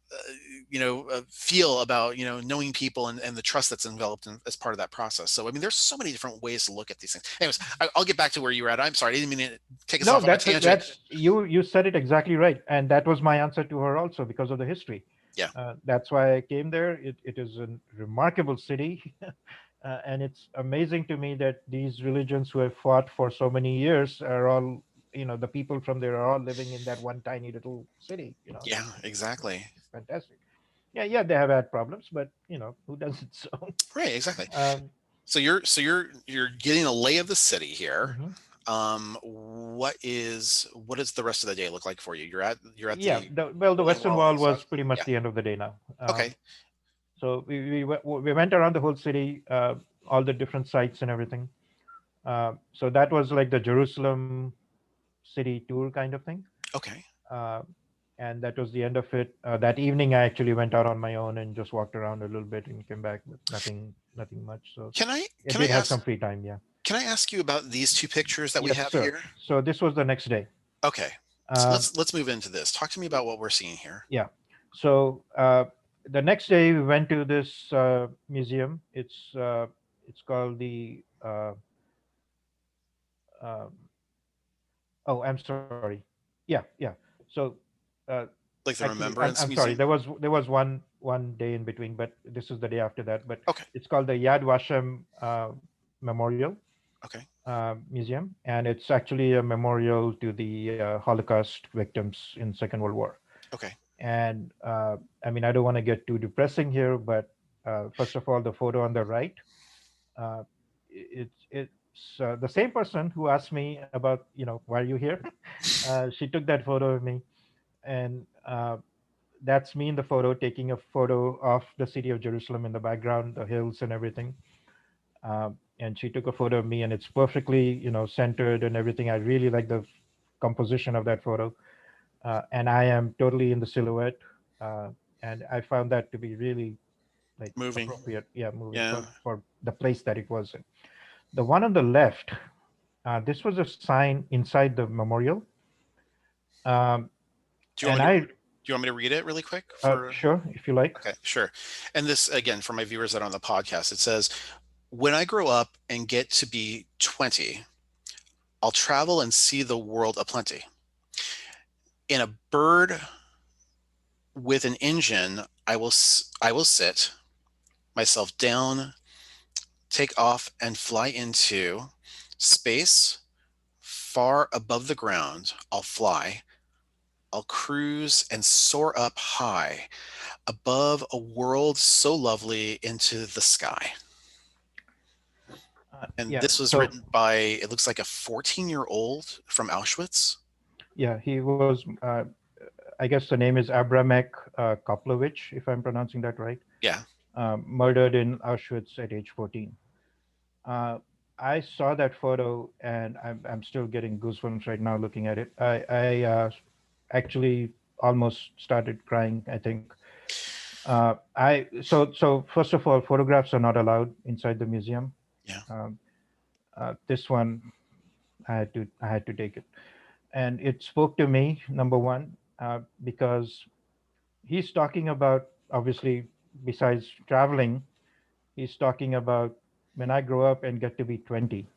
feel about knowing people and the trust that's enveloped as part of that process. So I mean, there's so many different ways to look at these things. Anyways, I'll get back to where you were at. I'm sorry, I didn't mean to take us No, off on a that's tangent. that's you said it exactly right, and that was my answer to her also because of the history. Yeah. That's why I came there. It is a remarkable city, and it's amazing to me that these religions who have fought for so many years are all, the people from there are all living in that one tiny little city. Yeah, exactly. It's fantastic. Yeah, yeah, they have had problems, but who doesn't? So, Right, exactly. um, So you're getting a lay of the city here. mhm. What is the rest of the day look like for you? You're at Yeah. the The Wailing Western Wall on Wall the south. was pretty much Yeah. the end of the day now. Okay. So we went around the whole city, all the different sites and everything. So that was like the Jerusalem city tour kind of thing. Okay. Uh, and that was the end of it. That evening, I actually went out on my own and just walked around a little bit and came back, but nothing much. So Can I I can I did have ask some free time. Yeah. can I ask you about these two pictures that we Yes, have sir. here? So this was the next day. Okay. So Um, let's move into this. Talk to me about what we're seeing here. yeah. So the next day, we went to this museum. It's called the um, oh, I'm sorry. Yeah, yeah. So, uh, Like the actually, I'm Remembrance sorry. Museum? There was one day in between, but this is the day after that. But Okay. it's called the Yad Vashem Memorial Okay. Museum, and it's actually a memorial to the Holocaust victims in Second World War. Okay. And I mean, I don't want to get too depressing here, but first of all, the photo on the right, uh, it's the same person who asked me about, why are you here? She took that photo of me, and that's me in the photo taking a photo of the city of Jerusalem in the background, the hills and everything. And she took a photo of me, and it's perfectly, centered and everything. I really like the composition of that photo, and I am totally in the silhouette, uh, and I found that to be really like Moving. appropriate, yeah, moving Yeah. for the place that it was in. The one on the left, this was a sign inside the memorial, um, Do you want and me to I do you want me to read it really quick for sure, if you like. Okay, sure. And this again for my viewers that are on the podcast, it says, "When I grow up and get to be 20, I'll travel and see the world aplenty. In a bird with an engine, I will sit myself down, take off and fly into space far above the ground. I'll fly, I'll cruise and soar up high above a world so lovely into the sky." And Yeah, this was so written by, it looks like a 14-year-old from Auschwitz. yeah, he was. I guess the name is Abramek Koplovich, if I'm pronouncing that right. Yeah. Murdered in Auschwitz at age 14. Uh, I saw that photo, and I'm still getting goosebumps right now looking at it. I actually almost started crying, I think. So first of all, photographs are not allowed inside the museum. Yeah. Um, this one, I had to take it, and it spoke to me. Number one, because he's talking about, obviously, besides traveling, he's talking about when I grow up and get to be 20.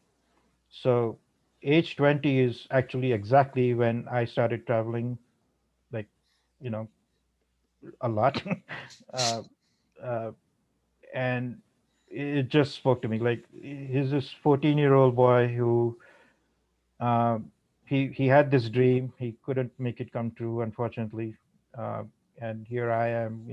So age 20 is actually exactly when I started traveling, like, you know, a lot. uh, uh, and it just spoke to me. Like, he's this 14-year-old boy who, um, he had this dream. He couldn't make it come true, unfortunately. Uh, and here I am,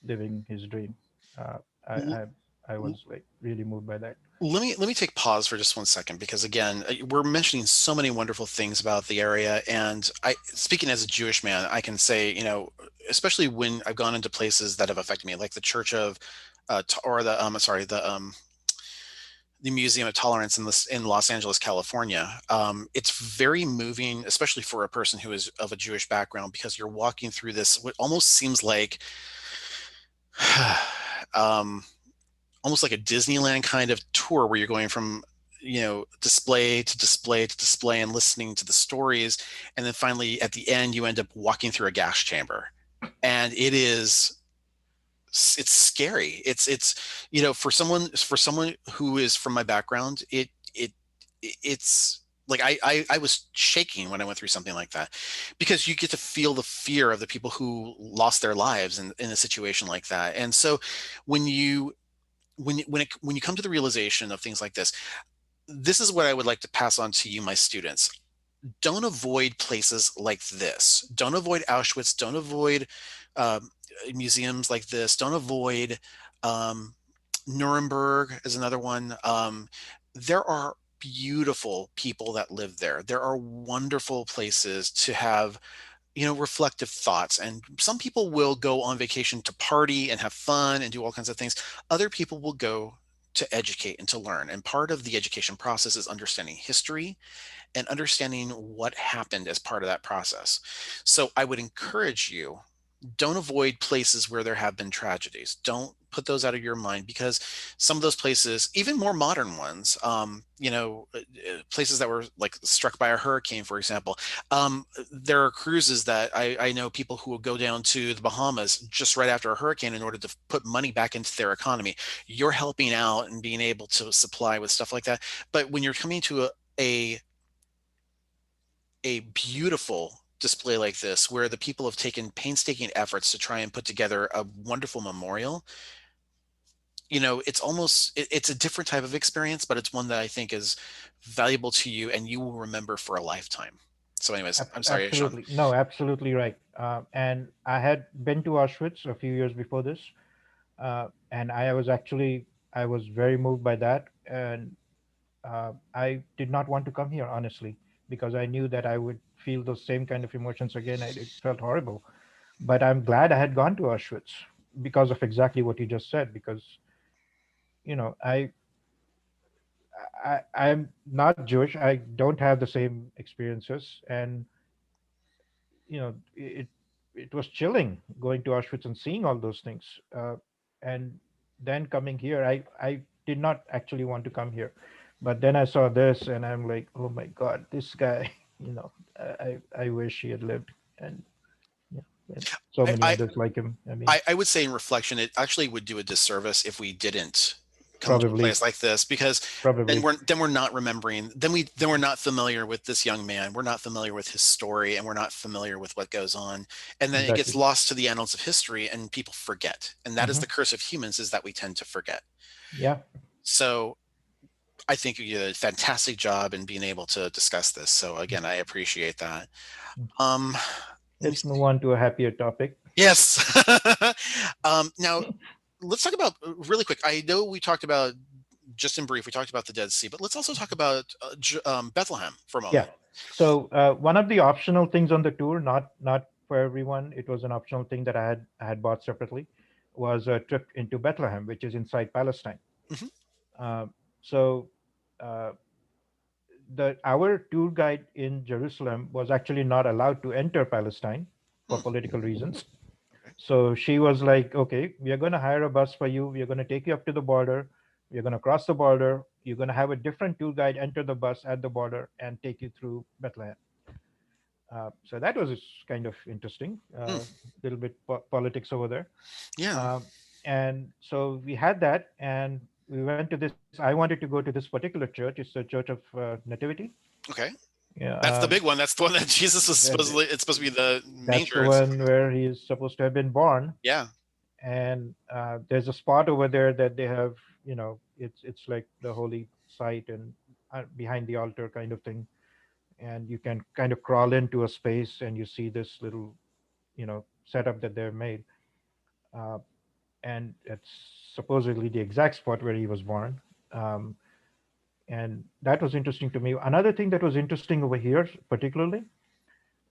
living his dream. Uh, I, L- I I was like really moved by that. let me take pause for just one second because again, we're mentioning so many wonderful things about the area, and I, speaking as a Jewish man, I can say, especially when I've gone into places that have affected me, like the Church of, or the sorry, the Museum of Tolerance in Los Angeles, California. It's very moving, especially for a person who is of a Jewish background, because you're walking through this what almost seems like um, almost like a Disneyland kind of tour where you're going from display to display to display and listening to the stories, and then finally at the end you end up walking through a gas chamber, and it's scary. It's for someone who is from my background, it's like I was shaking when I went through something like that, because you get to feel the fear of the people who lost their lives in a situation like that. And so when you when you come to the realization of things like this is what I would like to pass on to you, my students. Don't avoid places like this. Don't avoid Auschwitz. Don't avoid um, museums like this. Don't avoid um, Nuremberg is another one. There are beautiful people that live there. There are wonderful places to have reflective thoughts. And some people will go on vacation to party and have fun and do all kinds of things. Other people will go to educate and to learn. And part of the education process is understanding history and understanding what happened as part of that process. So I would encourage you, don't avoid places where there have been tragedies. Don't put those out of your mind, because some of those places, even more modern ones, places that were like struck by a hurricane, for example, there are cruises that I know people who will go down to the Bahamas just right after a hurricane in order to put money back into their economy. You're helping out and being able to supply with stuff like that. But when you're coming to a a beautiful display like this, where the people have taken painstaking efforts to try and put together a wonderful memorial, it's a different type of experience, but it's one that I think is valuable to you and you will remember for a lifetime. So anyways, I'm sorry, Ishaan. Absolutely, no, absolutely right. And I had been to Auschwitz a few years before this, and I was very moved by that, and I did not want to come here, honestly, because I knew that I would feel those same kind of emotions again. It felt horrible, but I'm glad I had gone to Auschwitz because of exactly what you just said. Because you know, I'm not Jewish. I don't have the same experiences, and it was chilling going to Auschwitz and seeing all those things, and then coming here. I did not actually want to come here, but then I saw this, and I'm like, oh my God, this guy. You know, I wish he had lived, and yeah, and so I, many I, others like him. I mean, I would say in reflection, it actually would do a disservice if we didn't come to a probably, place like this, because probably then we're not remembering, then we're not familiar with this young man. We're not familiar with his story, and we're not familiar with what goes on. And then it gets exactly. lost to the annals of history, and people forget. And that is Hmm. the curse of humans, is that we tend to forget. Yeah. So I think you did a fantastic job in being able to discuss this. So again, I appreciate that. Um, let me Let's move on to a happier topic. Yes. Now, let's talk about really quick. I know we talked about, just in brief, we talked about the Dead Sea, but let's also talk about Bethlehem for a Yeah. moment. So one of the optional things on the tour, not for everyone, it was an optional thing that I had bought separately, was a trip into Bethlehem, which is inside Palestine. Mhm. Uh, so uh, the our tour guide in Jerusalem was actually not allowed to enter Palestine for Hmm. political reasons. Okay. So she was like, okay, we are going to hire a bus for you. We are going to take you up to the border. You're going to cross the border. You're going to have a different tour guide enter the bus at the border and take you through Bethlehem. So that was kind of interesting. Hmm. A little bit politics over there. Yeah. Um, and so we had that, and we went to this. I wanted to go to this particular church. It's the Church of Nativity. Okay. Yeah, That's the big one. That's the one that Jesus was that, supposedly, it's supposed to be the that's the manger. one where he is supposed to have been born. Yeah. And there's a spot over there that they have. It's like the holy site and behind the altar kind of thing, and you can kind of crawl into a space and you see this little setup that they've made, uh, and it's supposedly the exact spot where he was born. um, and that was interesting to me. Another thing that was interesting over here particularly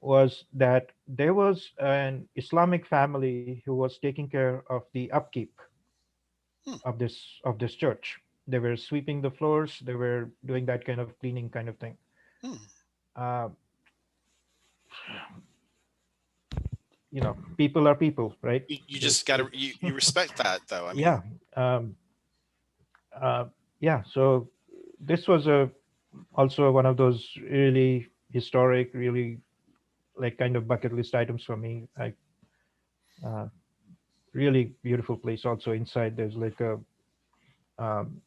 was that there was an Islamic family who was taking care of the upkeep Hmm. of this church. They were sweeping the floors. They were doing that kind of cleaning kind of thing. Hmm. uh, People are people, right? You just got to, you respect that though. I mean, Yeah. um, uh, yeah, so this was a also one of those really historic, really like kind of bucket list items for me. Uh, Really beautiful place. Also inside, there's like um,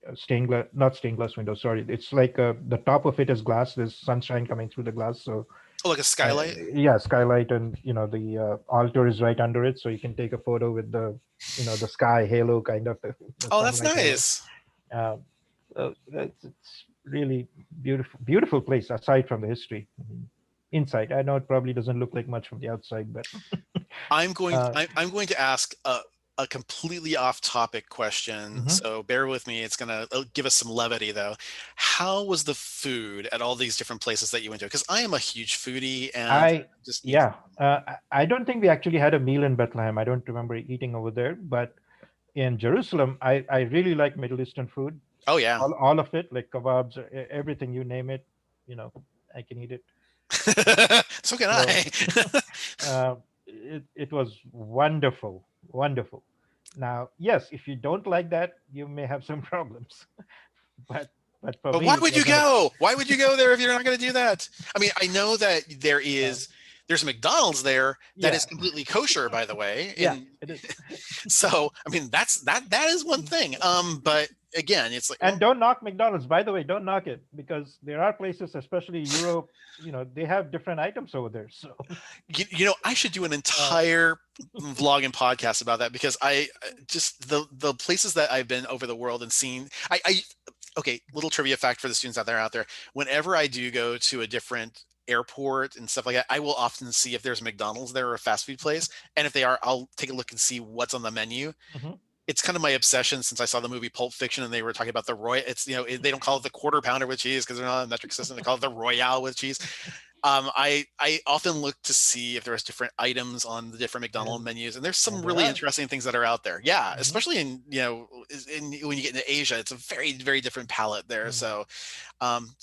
a stained glass, not stained glass window. Sorry, it's like the top of it is glass. There's sunshine coming through the glass. So oh, like a uh, skylight. yeah, skylight, and the altar is right under it, so you can take a photo with the sky halo kind of the Oh, that's sunlight halo. nice. Um, it's really beautiful place aside from the history. Inside, I know it probably doesn't look like much from the outside, but uh, I'm going to ask a completely off topic question. mhm. So bear with me. It's going to give us some levity though. How was the food at all these different places that you went to? Because I am a huge foodie and I just eat. yeah, I don't think we actually had a meal in Bethlehem. I don't remember eating over there, but in Jerusalem, I really like Middle Eastern food, Oh yeah. all of it, like kebabs, everything you name it, you know, I can eat it. Uh, So can so I. it was wonderful, wonderful. Now, yes, if you don't like that, you may have some problems, but for But me, why it would you was an go? Why would you go there if you're not going to do that? I mean, I know that uh, there's a McDonald's there that yeah, is completely kosher, by the way. yeah, And it is. so, I mean, that is one thing. But again, it's like, And well, don't knock McDonald's, by the way. Don't knock it, because there are places, especially Europe. They have different items over there. So, I should do an uh, entire vlog and podcast about that, because I just the places that I've been over the world and seen. I okay, little trivia fact for the students out there. Whenever I do go to a different airport and stuff like that, I will often see if there's a McDonald's there or a fast food place, and if they are, I'll take a look and see what's on the menu. mhm. It's kind of my obsession since I saw the movie Pulp Fiction and they were talking about the Roy. It's they don't call it the quarter pounder with cheese because they're not a metric system. They call it the Royale with cheese. I often look to see if there's different items on the different McDonald's And menus, and there's some and there really are. interesting things that are out there. Yeah, Hmm. especially in when you get into Asia, it's a very different palette there. Hmm. So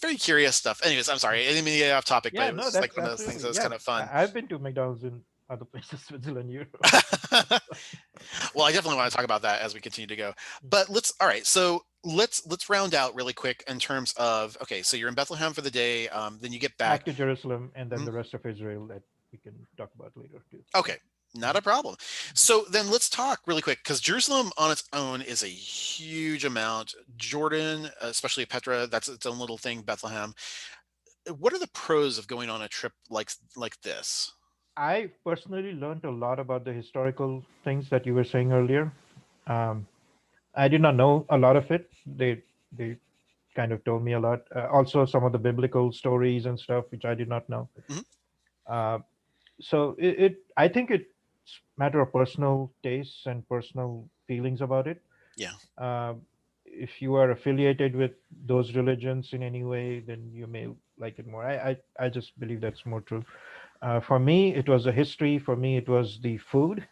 very curious stuff. Anyways, I'm sorry, I didn't mean to get off topic, but Yeah, it was no, just like that's one of those things absolutely, that was yeah. kind of fun. I've been to McDonald's in other places, Switzerland, Europe. Well, I definitely want to talk about that as we continue to go. Mm. But all right, so let's round out really quick in terms of, okay, so you're in Bethlehem for the day, then you get Back back. to Jerusalem, and then Mhm. the rest of Israel that we can talk about later too. Yeah. Okay, not a problem. So then let's talk really quick, because Jerusalem on its own is a huge amount. Jordan, especially Petra, that's its own little thing. Bethlehem. What are the pros of going on a trip like this? I personally learned a lot about the historical things that you were saying earlier. Um, I did not know a lot of it. They kind of told me a lot. Also, some of the biblical stories and stuff which I did not know. Mhm. Uh, so it I think it's matter of personal tastes and personal feelings about it. Yeah. Uh, if you are affiliated with those religions in any way, then you may like it more. I just believe that's more true. For me, it was a history. For me, it was the food,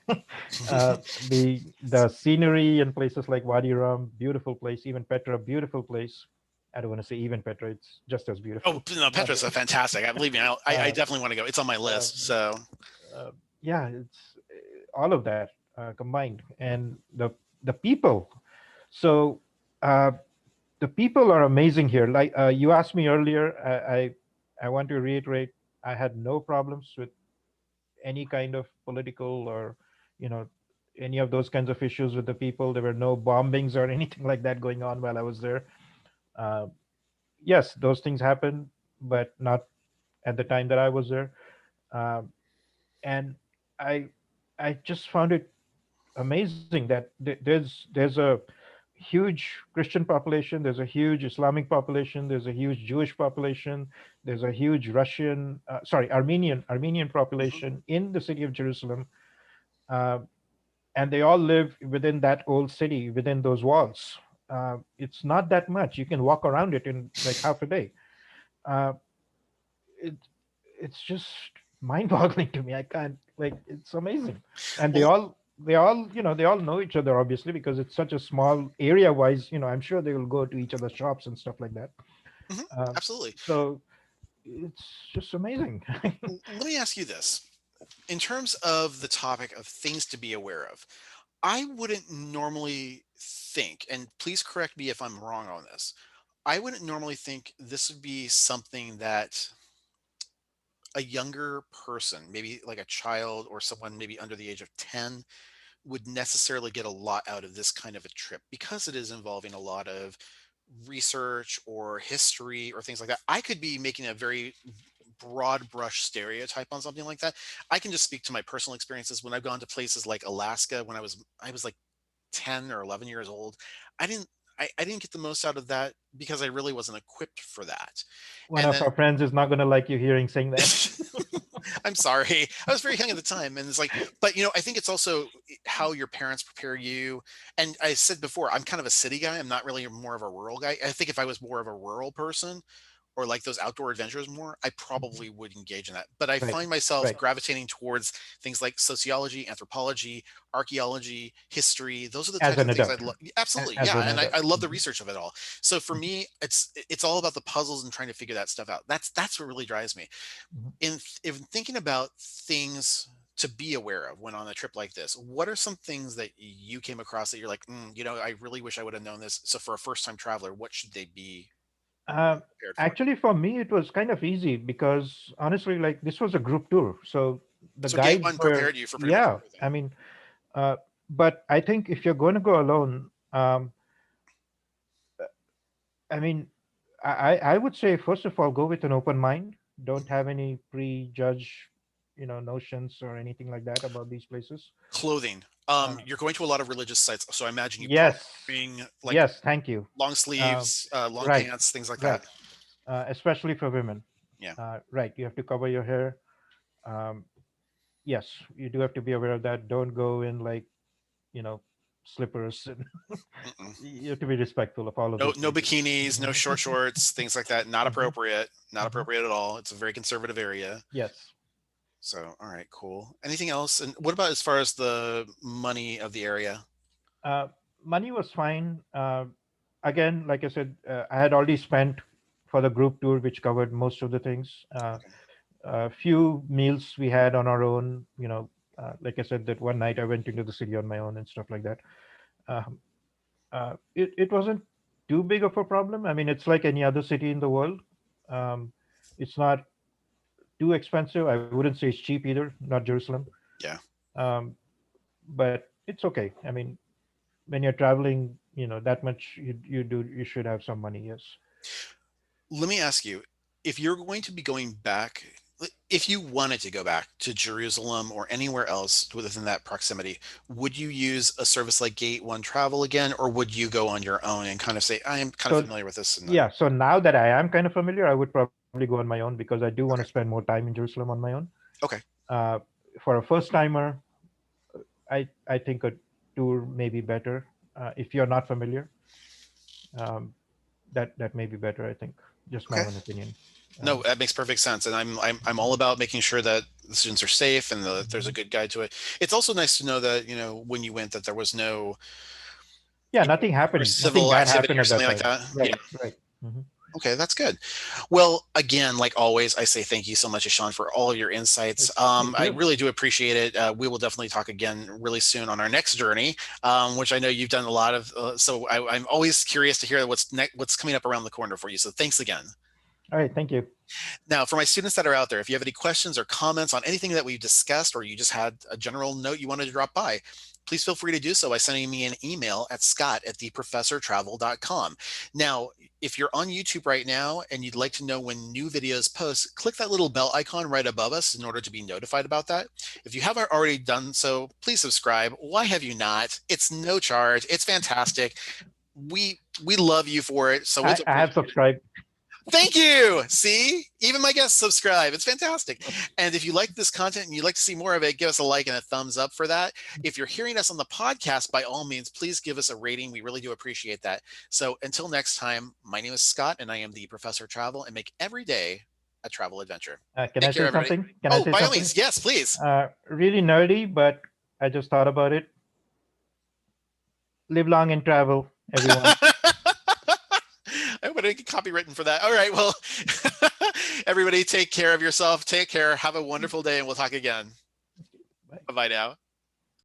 the scenery in places like Wadi Rum, beautiful place. Even Petra, beautiful place. I don't want to say even Petra; it's just as Oh beautiful. no, But Petra's a fantastic. I believe me. I uh, definitely want to go. It's on my uh, list. So yeah, it's all of that combined, and the people. So uh, the people are amazing here. Like you asked me earlier, I want to reiterate. I had no problems with any kind of political or you know any of those kinds of issues with the people. There were no bombings or anything like that going on while I was there. Uh, yes, those things happened, but not at the time that I was there. Um, and I I just found it amazing that there's a huge Christian population, there's a huge Islamic population, there's a huge Jewish population, there's a huge Russian, sorry, Armenian mhm. population in the city of Jerusalem, uh, and they all live within that old city, within those walls. It's not that much. You can walk around it in like half a day. Uh, it it's just mind-boggling to me. I can't like it's amazing, and Well, they all know each other obviously because it's such a small area wise. I'm sure they will go to each other's shops and stuff like that. mhm, Um, absolutely. so it's just amazing. Let me ask you this. In terms of the topic of things to be aware of, I wouldn't normally think, and please correct me if I'm wrong on this, I wouldn't normally think this would be something that a younger person, maybe like a child or someone maybe under the age of 10, would necessarily get a lot out of this kind of a trip because it is involving a lot of research or history or things like that. I could be making a very broad brush stereotype on something like that. I can just speak to my personal experiences when I've gone to places like Alaska when I was like 10 or 11 years old. I didn't I didn't get the most out of that because I really wasn't equipped for that. One And of then our friends is not going to like you hearing saying that. I'm sorry. I was very young at the time. And it's like, but I think it's also how your parents prepare you. And I said before, I'm kind of a city guy. I'm not really more of a rural guy. I think if I was more of a rural person or like those outdoor adventures more, I Mhm. probably would engage in that. But I Right, find myself right. gravitating towards things like sociology, anthropology, archaeology, history. Those are the As types an of things adult, I'd love. Absolutely. as Yeah. an And I, adult. I love the Mhm. research of it all. So for Mhm. me, it's all about the puzzles and trying to figure that stuff out. That's what really drives me Mhm. in thinking about things to be aware of when on a trip like this. What are some things that you came across that you're like, I really wish I would have known this. So for a first time traveler, what should they be Uh, prepared for? Actually, for me, it was kind of easy because honestly, like this was a group tour, so the So gate guides one were, prepared you for pretty much yeah. everything. I mean, but I think if you're going to go alone, I mean, I would say first of all, go with an open mind. Don't have any prejudge, notions or anything like that about these places. Clothing. Uh, You're going to a lot of religious sites, so I imagine you probably yes, bring like yes, thank you. long Uh, sleeves, long right, pants, things like that. right. Especially for women. Yeah. Right, you have to cover your hair. Um, yes, you do have to be aware of that. Don't go in like, you know, slippers, and Mm-mm. you have to be respectful of all of No, those no places. bikinis, no short shorts, things like that. Not Mhm, appropriate. Not mhm. appropriate at all. It's a very conservative area. Yes. So, all right, cool. Anything else? And what about as far as the money of the area? Uh, Money was fine. Again, like I said, I had already spent for the group tour, which covered most of the things. Okay. A few meals we had on our own. Like I said, that one night I went into the city on my own and stuff like that. Um, it wasn't too big of a problem. I mean, it's like any other city in the world. Um, it's not too expensive. I wouldn't say it's cheap either. Not Jerusalem. Yeah. Um, but it's okay. I mean, when you're traveling, that much, you should have some money. Yes. Let me ask you, if you're going to be going back, if you wanted to go back to Jerusalem or anywhere else within that proximity, would you use a service like Gate One Travel again, or would you go on your own and kind of say, I am kind of So familiar with this? And yeah. So now that I am kind of familiar, I would probably go on my own because I do want to spend okay, more time in Jerusalem on my own. okay, Uh, for a first timer, I think a tour may be better. If you're not familiar, um, that may be better. I think, just my okay. own opinion. No, Um, that makes perfect sense, and I'm all mhm, about making sure that the students are safe and there's a mhm. good guide to it. It's also nice to know that when you went that there was no Yeah, nothing happened. Nothing civil bad activity happened or at that something like time. that. Right. Yeah. Right. Hmm. Okay, that's good. Well, again, like always, I say thank you so much, Ishaan, for all of your insights. Thank I you. really do appreciate it. We will definitely talk again really soon on our next journey, which I know you've done a lot of. So I'm always curious to hear what's coming up around the corner for you. So thanks again. All right. Thank you. Now, for my students that are out there, if you have any questions or comments on anything that we've discussed, or you just had a general note you wanted to drop by, please feel free to do so by sending me an email at scott@theprofessortravel.com. Now, if you're on YouTube right now and you'd like to know when new videos post, click that little bell icon right above us in order to be notified about that. If you haven't already done so, please subscribe. Why have you not? It's no charge. It's fantastic. We love you for it, so it's I have appreciated. subscribed. Thank you. See, even my guests subscribe. It's fantastic. And if you like this content and you'd like to see more of it, give us a like and a thumbs up for that. If you're hearing us on the podcast, by all means, please give us a rating. We really do appreciate that. So until next time, my name is Scott and I am the Professor of Travel, and make every day a travel adventure. Can I Take care, say everybody. something? Can I Oh, say by all something? means, yes, please. Really nerdy, but I just thought about it. Live long and travel, everyone. I would get copywritten for that. All right. Well, everybody take care of yourself. Take care. Have a wonderful day and we'll talk again. Bye. Bye bye now.